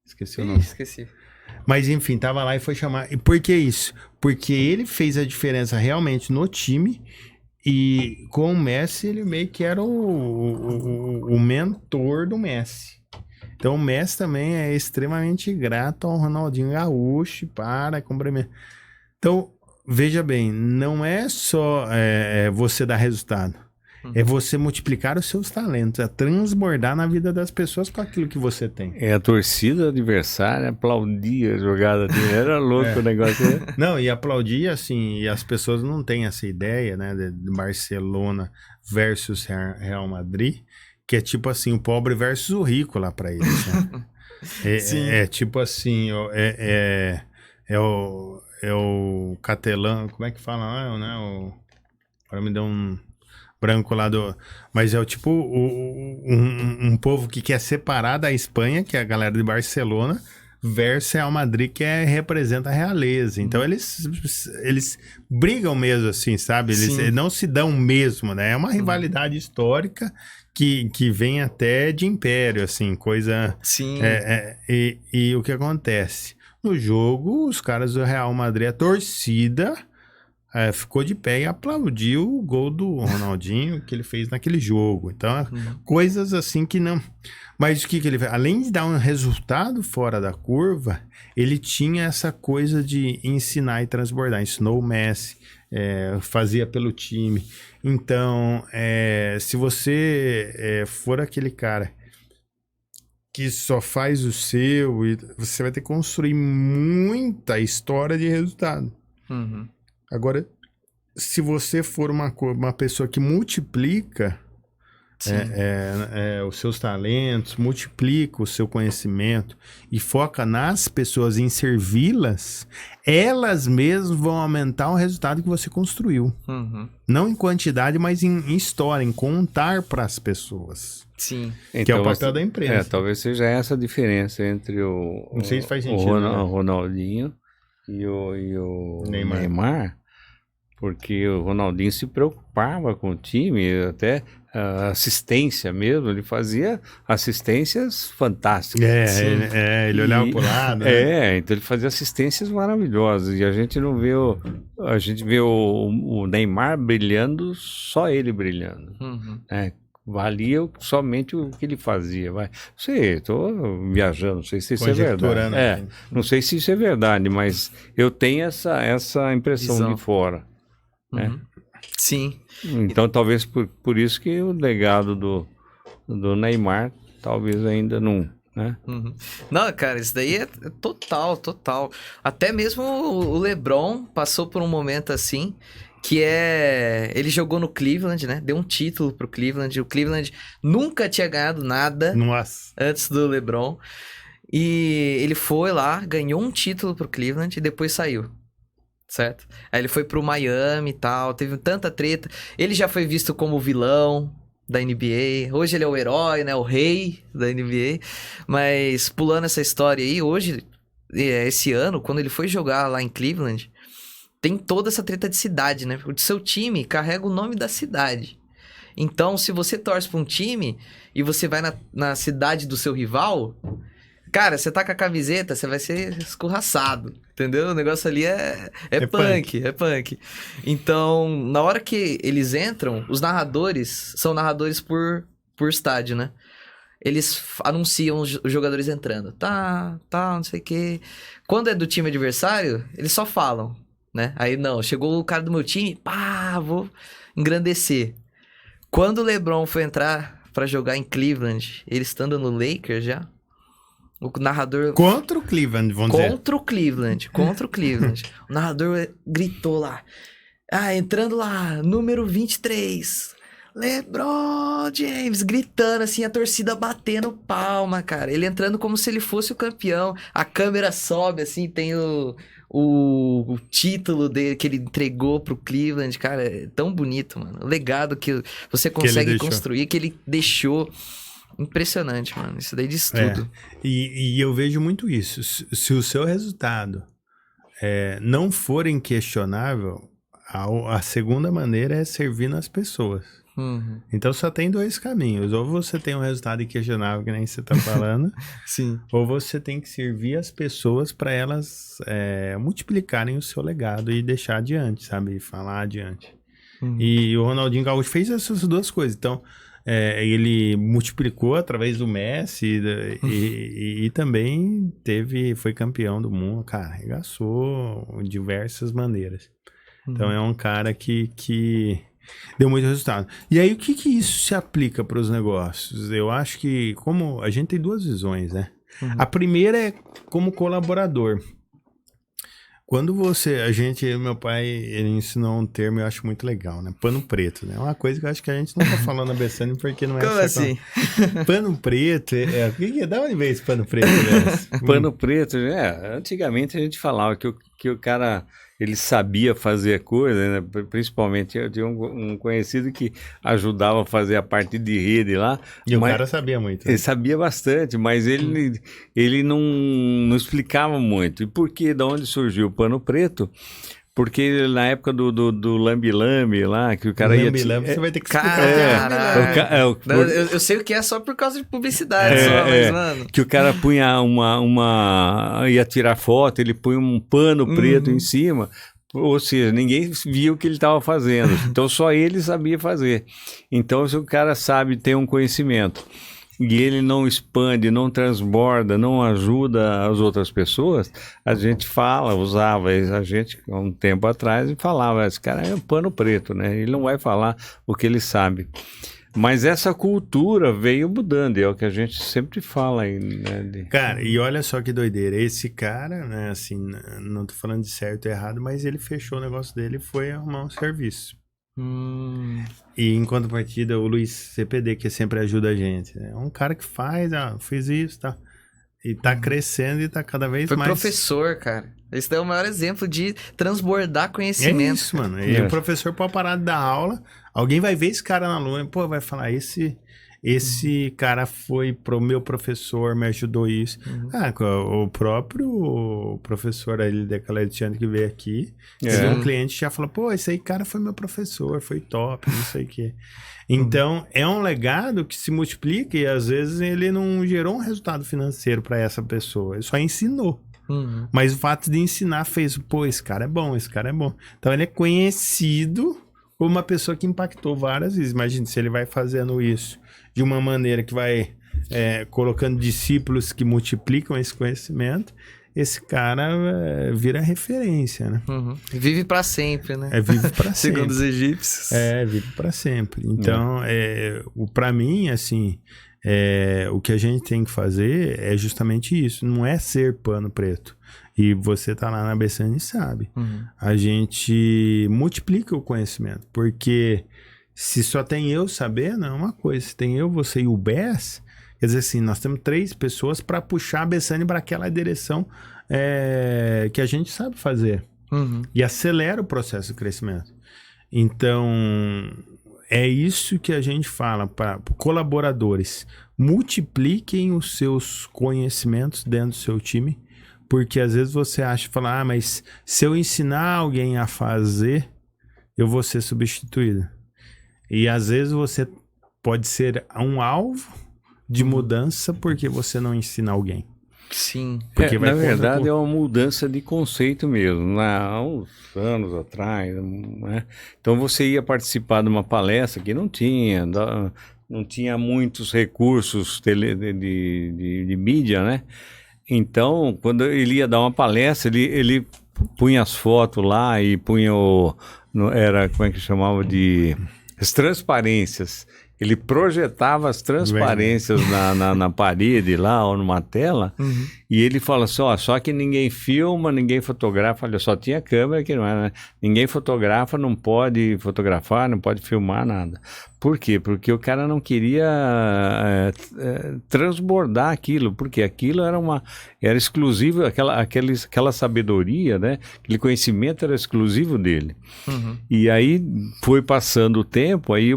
Esqueci o nome. Esqueci. Mas enfim, tava lá e foi chamar. E por que isso? Porque ele fez a diferença realmente no time, e com o Messi ele meio que era o mentor do Messi. Então o Messi também é extremamente grato ao Ronaldinho Gaúcho para cumprimentar. Então, veja bem, não é só você dar resultado. É você multiplicar os seus talentos, é transbordar na vida das pessoas com aquilo que você tem. A torcida adversária aplaudia a jogada dele, era louco o negócio. Não, e aplaudia, assim, e as pessoas não têm essa ideia, né, de Barcelona versus Real Madrid, que é tipo assim, o pobre versus o rico lá pra eles, né? É tipo assim, é o Catalão, como é que fala lá, né? Agora me deu um branco lá mas é o tipo um povo que quer separar da Espanha, que é a galera de Barcelona, versus Real Madrid, que representa a realeza. Então eles brigam mesmo, assim, sabe? Eles não se dão mesmo, né? É uma rivalidade histórica que vem até de império, assim, coisa... Sim. E o que acontece? No jogo, os caras do Real Madrid, a torcida... ficou de pé e aplaudiu o gol do Ronaldinho que ele fez naquele jogo. Então, coisas assim que não... Mas o que ele fez? Além de dar um resultado fora da curva, ele tinha essa coisa de ensinar e transbordar. Ensinou o Messi, fazia pelo time. Então, se você for aquele cara que só faz o seu, você vai ter que construir muita história de resultado. Agora, se você for uma pessoa que multiplica os seus talentos, multiplica o seu conhecimento e foca nas pessoas em servi-las, elas mesmas vão aumentar o resultado que você construiu. Não em quantidade, mas em história, em contar para as pessoas. Sim. Que é o papel da imprensa. Talvez seja essa a diferença entre Não sei se faz sentido, o Ronaldinho e o Neymar. Porque o Ronaldinho se preocupava com o time, até assistência mesmo, ele fazia assistências fantásticas. Ele olhava pro lado. Né? Então ele fazia assistências maravilhosas, e a gente não vê a gente vê o Neymar brilhando, só ele brilhando. Valia somente o que ele fazia. Não sei, estou viajando, não sei se isso é verdade. Não sei se isso é verdade, mas eu tenho essa impressão de fora. Sim. Então talvez por isso que o legado do Neymar talvez ainda não, né? Não, cara, isso daí é total. Até mesmo o LeBron passou por um momento assim, que é... Ele jogou no Cleveland, né? Deu um título pro Cleveland. O Cleveland nunca tinha ganhado nada Nossa. antes do LeBron. E ele foi lá, ganhou um título pro Cleveland e depois saiu. Certo? Aí ele foi pro Miami e tal, teve tanta treta. Ele já foi visto como o vilão da NBA. Hoje ele é o herói, né? O rei da NBA. Mas pulando essa história aí, hoje, esse ano, quando ele foi jogar lá em Cleveland, tem toda essa treta de cidade, né? O seu time carrega o nome da cidade. Então, se você torce pra um time e você vai na cidade do seu rival, cara, você tá com a camiseta, você vai ser escorraçado, entendeu? O negócio ali é punk, é punk. Então, na hora que eles entram, os narradores são narradores por estádio, né? Eles anunciam os jogadores entrando. Tá, não sei o quê. Quando é do time adversário, eles só falam, né? Aí, não, chegou o cara do meu time, pá, vou engrandecer. Quando o LeBron foi entrar pra jogar em Cleveland, ele estando no Lakers já, o narrador... Contra o Cleveland, vamos dizer. Contra o Cleveland. O narrador gritou lá. Entrando lá, número 23. LeBron James, gritando assim, a torcida batendo palma, cara. Ele entrando como se ele fosse o campeão. A câmera sobe assim, tem o título dele que ele entregou pro Cleveland. Cara, é tão bonito, mano. O legado que você consegue construir, que ele deixou... Impressionante, mano. Isso daí diz tudo. E eu vejo muito isso. Se o seu resultado não for inquestionável, a segunda maneira é servir nas pessoas. Uhum. Então só tem dois caminhos. Ou você tem um resultado inquestionável, que nem você tá falando. Sim. Ou você tem que servir as pessoas para elas multiplicarem o seu legado e deixar adiante, sabe? E falar adiante. Uhum. E o Ronaldinho Gaúcho fez essas duas coisas. Então... ele multiplicou através do Messi e também foi campeão do mundo, cara, arregaçou de diversas maneiras. Então é um cara que deu muito resultado. E aí o que isso se aplica para os negócios? Eu acho que como a gente tem duas visões, né? A primeira é como colaborador. Quando meu pai, ele ensinou um termo, eu acho muito legal, né? Pano preto, né? Uma coisa que eu acho que a gente não tá falando na Bessane porque não é... Como assim? Pano preto, da onde veio esse pano preto, né? Pano preto, antigamente a gente falava que o cara, ele sabia fazer a coisa, né? Principalmente eu tinha um conhecido que ajudava a fazer a parte de rede lá. E o cara sabia muito. Né? Ele sabia bastante, mas ele não explicava muito. E por que, da onde surgiu o pano preto? Porque na época do lambi-lambi lá, que o cara ia... Lambi-lambi, você vai ter que explicar. Eu sei o que é só por causa de publicidade, mas, mano... Que o cara punha ia tirar foto, ele punha um pano preto em cima, ou seja, ninguém via o que ele estava fazendo, então só ele sabia fazer. Então se o cara tem um conhecimento, e ele não expande, não transborda, não ajuda as outras pessoas, a gente usava a gente há um tempo atrás e falava, esse cara é um pano preto, né? Ele não vai falar o que ele sabe. Mas essa cultura veio mudando, é o que a gente sempre fala aí, né? Cara, e olha só que doideira, esse cara, né, assim, não tô falando de certo ou errado, mas ele fechou o negócio dele e foi arrumar um serviço. E em contrapartida, o Luiz CPD, que sempre ajuda a gente, né? É um cara que fez isso, tá? E tá crescendo e tá cada vez mais... Foi professor, cara. Esse daí é o maior exemplo de transbordar conhecimento. É isso, mano. E o professor pode parar de dar aula, alguém vai ver esse cara na lua e, vai falar, esse cara foi pro meu professor, me ajudou isso. O próprio professor ali daquela Alexandre que veio aqui, um cliente já falou, esse aí cara foi meu professor, foi top, não sei o quê. Então, é um legado que se multiplica e às vezes ele não gerou um resultado financeiro para essa pessoa, ele só ensinou. Mas o fato de ensinar fez, esse cara é bom, esse cara é bom. Então, ele é conhecido como uma pessoa que impactou várias vezes. Imagina se ele vai fazendo isso de uma maneira que vai colocando discípulos que multiplicam esse conhecimento, esse cara vira referência, né? Vive pra sempre, né? Vive pra sempre. Segundo os egípcios. Vive pra sempre. Então, pra mim, assim, o que a gente tem que fazer é justamente isso. Não é ser pano preto. E você tá lá na Bessani e sabe. A gente multiplica o conhecimento, porque se só tem eu sabendo, é uma coisa. Se tem eu, você e o Bess, quer dizer assim, nós temos 3 pessoas para puxar a Bessani para aquela direção que a gente sabe fazer. E acelera o processo de crescimento. Então, é isso que a gente fala para colaboradores. Multipliquem os seus conhecimentos dentro do seu time, porque às vezes você acha, fala, mas se eu ensinar alguém a fazer, eu vou ser substituído. E às vezes você pode ser um alvo de mudança porque você não ensina alguém. Sim. Porque na verdade é uma mudança de conceito mesmo. Há uns anos atrás, né? Então você ia participar de uma palestra que não tinha muitos recursos de mídia, né? Então, quando ele ia dar uma palestra, ele punha as fotos lá e punha como é que chamava as transparências. Ele projetava as transparências na parede lá ou numa tela e ele fala assim, só que ninguém filma, ninguém fotografa, olha, só tinha câmera que não era, né? Ninguém fotografa, não pode fotografar, não pode filmar nada. Por quê? Porque o cara não queria transbordar aquilo, porque aquilo era exclusivo, aquela sabedoria, né? Aquele conhecimento era exclusivo dele. E aí foi passando o tempo, aí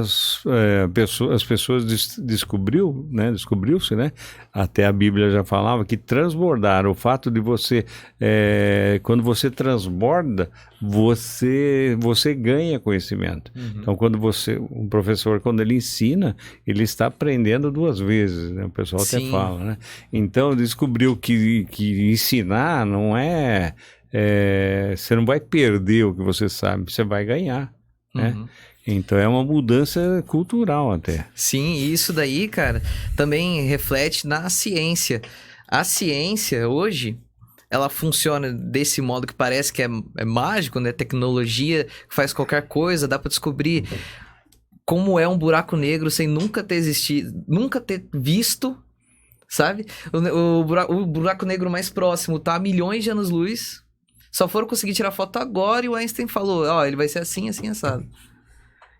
as pessoas descobriu-se, né? Até a Bíblia já falava que transbordar, o fato de você, quando você transborda, você ganha conhecimento. Então, um professor, quando ele ensina, ele está aprendendo 2 vezes, né? O pessoal até fala, né? Então, descobriu que ensinar não você não vai perder o que você sabe, você vai ganhar, né? Então é uma mudança cultural até. Sim, e isso daí, cara, também reflete na ciência. A ciência, hoje, ela funciona desse modo que parece que é mágico, né? Tecnologia que faz qualquer coisa, dá pra descobrir como é um buraco negro sem nunca ter existido, nunca ter visto, sabe? O buraco negro mais próximo tá a milhões de anos-luz, só foram conseguir tirar foto agora e o Einstein falou, ele vai ser assim, assim, assado.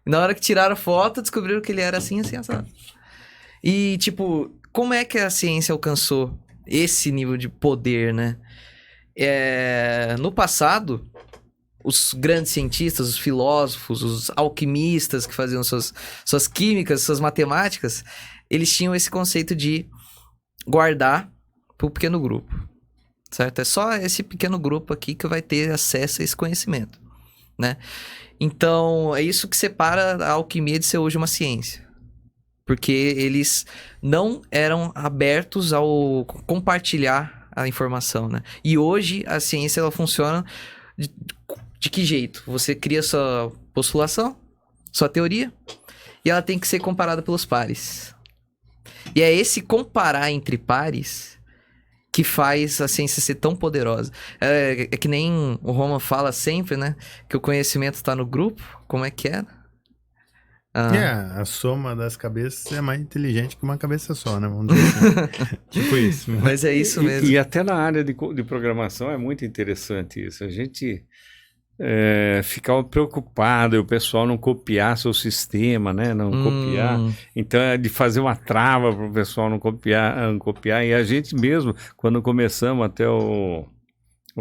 E na hora que tiraram a foto, descobriram que ele era assim, assim, assado. E, tipo, como é que a ciência alcançou esse nível de poder, né? No passado, os grandes cientistas, os filósofos, os alquimistas que faziam suas químicas, suas matemáticas, eles tinham esse conceito de guardar para o pequeno grupo, certo? É só esse pequeno grupo aqui que vai ter acesso a esse conhecimento, né? Então, é isso que separa a alquimia de ser hoje uma ciência. Porque eles não eram abertos ao compartilhar a informação, né? E hoje a ciência ela funciona de que jeito? Você cria sua postulação, sua teoria, e ela tem que ser comparada pelos pares. E é esse comparar entre pares que faz a ciência ser tão poderosa. É que nem o Roman fala sempre, né? Que o conhecimento está no grupo. Como é que é? A soma das cabeças é mais inteligente que uma cabeça só, né? Vamos dizer assim. Tipo isso. Mas é isso mesmo. E até na área de programação é muito interessante isso. A gente ficava preocupado e o pessoal não copiar seu sistema, né? Não copiar. Então, de fazer uma trava para o pessoal não copiar. E a gente mesmo, quando começamos, até o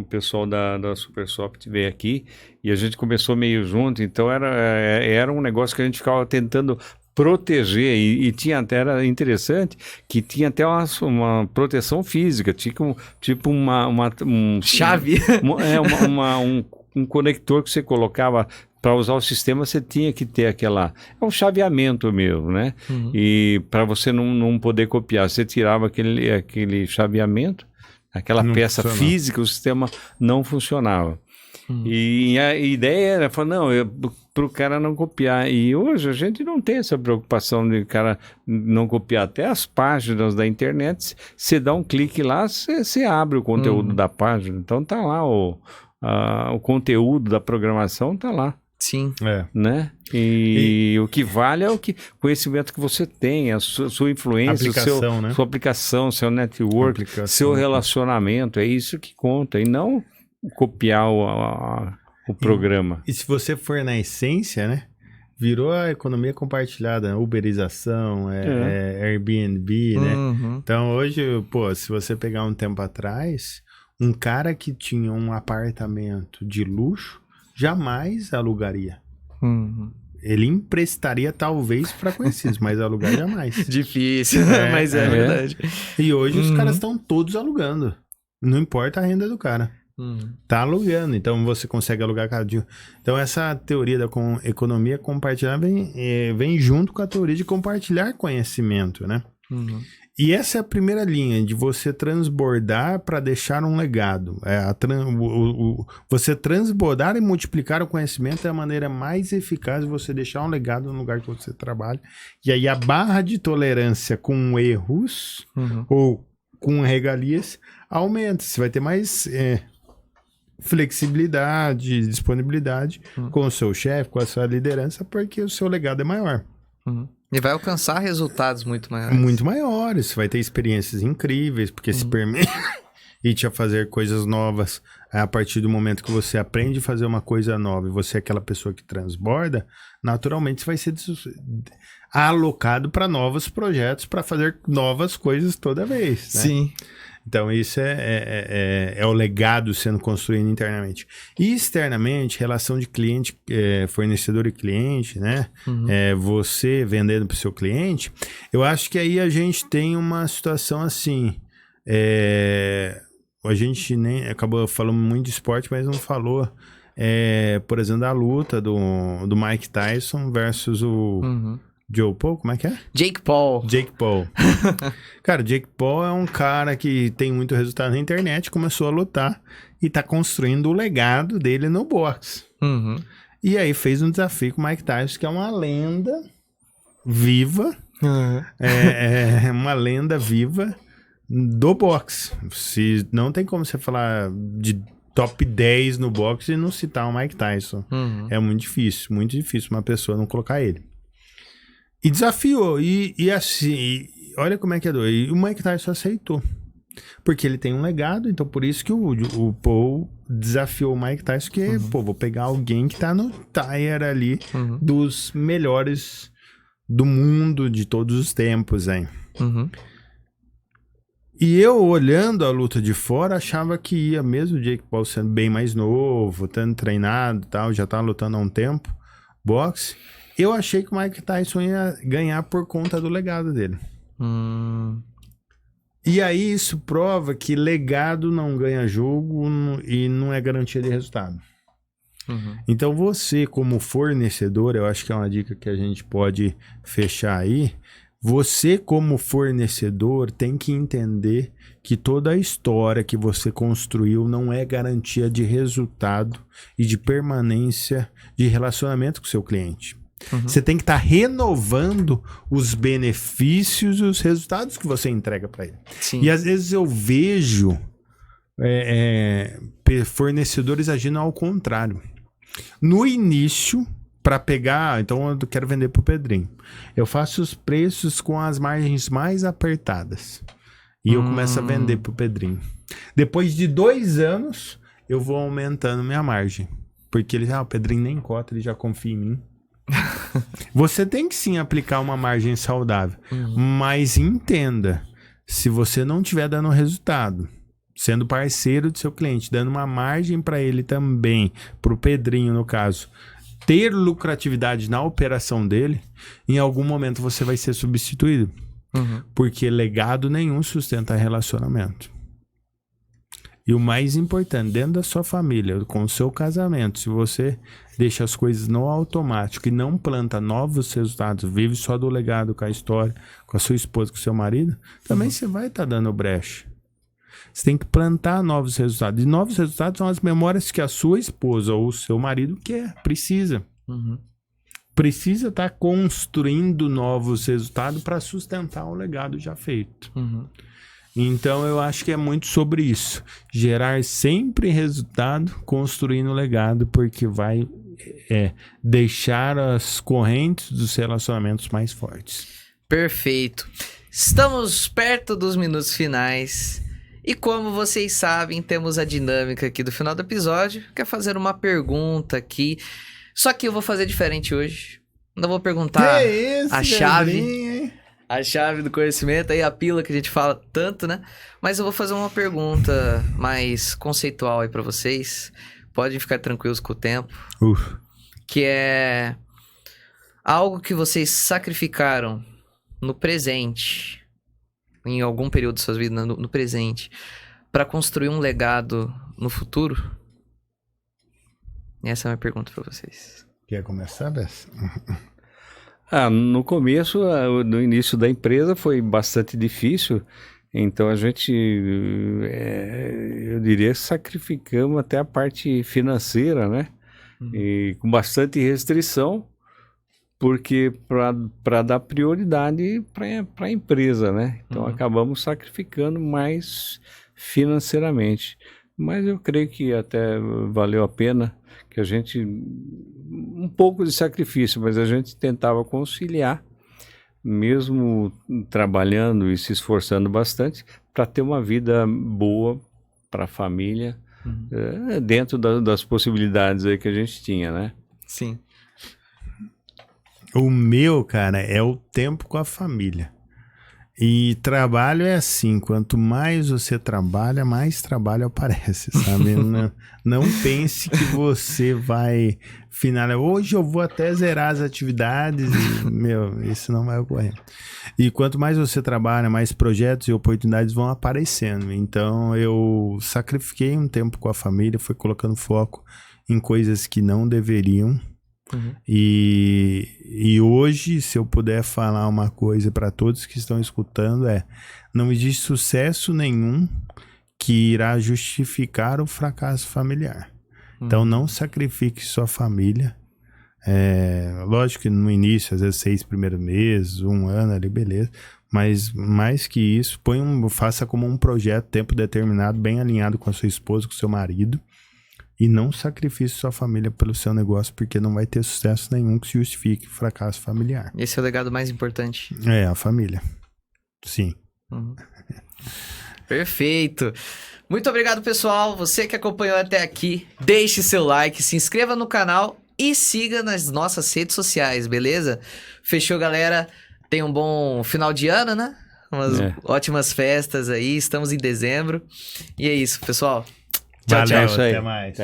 pessoal da Supersoft veio aqui e a gente começou meio junto. Então, era um negócio que a gente ficava tentando proteger e tinha até, era interessante, que tinha até uma proteção física, tipo chave. Um conector que você colocava para usar o sistema, você tinha que ter é um chaveamento mesmo, né? E para você não poder copiar, você tirava aquele chaveamento, aquela peça física, o sistema não funcionava. E a ideia era, para o cara não copiar. E hoje a gente não tem essa preocupação de o cara não copiar. Até as páginas da internet, você dá um clique lá, você abre o conteúdo da página. Então tá lá o conteúdo da programação, tá lá. Sim. Né? E o que vale é o conhecimento que você tem, a sua influência, né? sua aplicação, seu network, seu relacionamento. É isso que conta. E não copiar o programa. E se você for na essência, né? Virou a economia compartilhada, uberização, Airbnb, né? Então hoje, se você pegar um tempo atrás, um cara que tinha um apartamento de luxo jamais alugaria. Ele emprestaria talvez para conhecidos, mas alugar jamais. Difícil, mas é verdade. E hoje os caras estão todos alugando. Não importa a renda do cara. Tá alugando, então você consegue alugar cada dia. Então essa teoria da economia compartilhada vem junto com a teoria de compartilhar conhecimento, né? E essa é a primeira linha, de você transbordar para deixar um legado. Você transbordar e multiplicar o conhecimento é a maneira mais eficaz de você deixar um legado no lugar que você trabalha. E aí a barra de tolerância com erros ou com regalias aumenta. Você vai ter mais flexibilidade, disponibilidade com o seu chefe, com a sua liderança, porque o seu legado é maior. E vai alcançar resultados muito maiores. Muito maiores. Você vai ter experiências incríveis, porque se permite a fazer coisas novas. A partir do momento que você aprende a fazer uma coisa nova e você é aquela pessoa que transborda, naturalmente você vai ser alocado para novos projetos, para fazer novas coisas toda vez, né? Sim. Então, isso é o legado sendo construído internamente. E externamente, relação de cliente, fornecedor e cliente, né? Você vendendo para o seu cliente. Eu acho que aí a gente tem uma situação assim. A gente nem acabou falando muito de esporte, mas não falou, por exemplo, da luta do Mike Tyson versus o... Joe Paul, como é que é? Jake Paul. Cara, Jake Paul é um cara que tem muito resultado na internet, começou a lutar e tá construindo o legado dele no boxe. E aí fez um desafio com o Mike Tyson, que é uma lenda viva. Uma lenda viva do boxe. Não tem como você falar de top 10 no boxe e não citar o Mike Tyson. É muito difícil uma pessoa não colocar ele. E desafiou, e assim, olha como é que é doido. E o Mike Tyson aceitou, porque ele tem um legado, então por isso que o Paul desafiou o Mike Tyson, que vou pegar alguém que tá no tier ali dos melhores do mundo de todos os tempos, hein? E eu, olhando a luta de fora, achava que ia mesmo o Jake Paul sendo bem mais novo, tendo treinado e tal, já tá lutando há um tempo, boxe. Eu achei que o Mike Tyson ia ganhar por conta do legado dele. E aí isso prova que legado não ganha jogo e não é garantia de resultado. Então você, como fornecedor, eu acho que é uma dica que a gente pode fechar aí. Você, como fornecedor, tem que entender que toda a história que você construiu não é garantia de resultado e de permanência de relacionamento com o seu cliente. Você tem que estar renovando os benefícios e os resultados que você entrega para ele. Sim. E às vezes eu vejo fornecedores agindo ao contrário. No início, para pegar... Então eu quero vender para o Pedrinho. Eu faço os preços com as margens mais apertadas. E eu começo a vender para o Pedrinho. Depois de 2 anos, eu vou aumentando minha margem. Porque o Pedrinho nem cota, ele já confia em mim. Você tem que sim aplicar uma margem saudável, mas entenda, se você não estiver dando resultado, sendo parceiro do seu cliente, dando uma margem para ele também, para o Pedrinho no caso, ter lucratividade na operação dele, em algum momento você vai ser substituído, porque legado nenhum sustenta relacionamento. E o mais importante, dentro da sua família, com o seu casamento, se você deixa as coisas no automático e não planta novos resultados, vive só do legado com a história, com a sua esposa, com o seu marido, também você vai estar dando brecha. Você tem que plantar novos resultados. E novos resultados são as memórias que a sua esposa ou o seu marido quer, precisa. Precisa estar construindo novos resultados para sustentar o legado já feito. Então eu acho que é muito sobre isso. Gerar sempre resultado, construindo legado, porque vai deixar as correntes dos relacionamentos mais fortes. Perfeito. Estamos perto dos minutos finais. E como vocês sabem, temos a dinâmica aqui do final do episódio, que é fazer uma pergunta aqui. Só que eu vou fazer diferente hoje. Não vou perguntar a chave, a chave do conhecimento, aí a pílula que a gente fala tanto, né? Mas eu vou fazer uma pergunta mais conceitual aí pra vocês. Podem ficar tranquilos com o tempo. Que é algo que vocês sacrificaram no presente, em algum período de suas vidas, no presente, pra construir um legado no futuro? Essa é a minha pergunta pra vocês. Quer começar, Bess? No começo, no início da empresa foi bastante difícil, então a gente, eu diria, sacrificamos até a parte financeira, né? E com bastante restrição, porque para dar prioridade para a empresa, né? Então acabamos sacrificando mais financeiramente. Mas eu creio que até valeu a pena, que a gente, um pouco de sacrifício, mas a gente tentava conciliar, mesmo trabalhando e se esforçando bastante, para ter uma vida boa para a família, dentro das possibilidades aí que a gente tinha, né? Sim. O meu, cara, é o tempo com a família. E trabalho é assim, quanto mais você trabalha, mais trabalho aparece, sabe? Não pense que você vai finalizar. Hoje eu vou até zerar as atividades e, isso não vai ocorrer. E quanto mais você trabalha, mais projetos e oportunidades vão aparecendo. Então eu sacrifiquei um tempo com a família, fui colocando foco em coisas que não deveriam. E hoje, se eu puder falar uma coisa para todos que estão escutando, não existe sucesso nenhum que irá justificar o fracasso familiar. Então não sacrifique sua família. Lógico que no início, às vezes 6 primeiros meses, 1 ano ali, beleza. Mas mais que isso, faça como um projeto, tempo determinado, bem alinhado com a sua esposa, com o seu marido. E não sacrifique sua família pelo seu negócio, porque não vai ter sucesso nenhum que justifique fracasso familiar. Esse é o legado mais importante. A família. Sim. Perfeito. Muito obrigado, pessoal. Você que acompanhou até aqui, deixe seu like, se inscreva no canal e siga nas nossas redes sociais, beleza? Fechou, galera? Tenha um bom final de ano, né? Umas ótimas festas aí. Estamos em dezembro. E é isso, pessoal. Tchau, Valeu, tchau. até mais.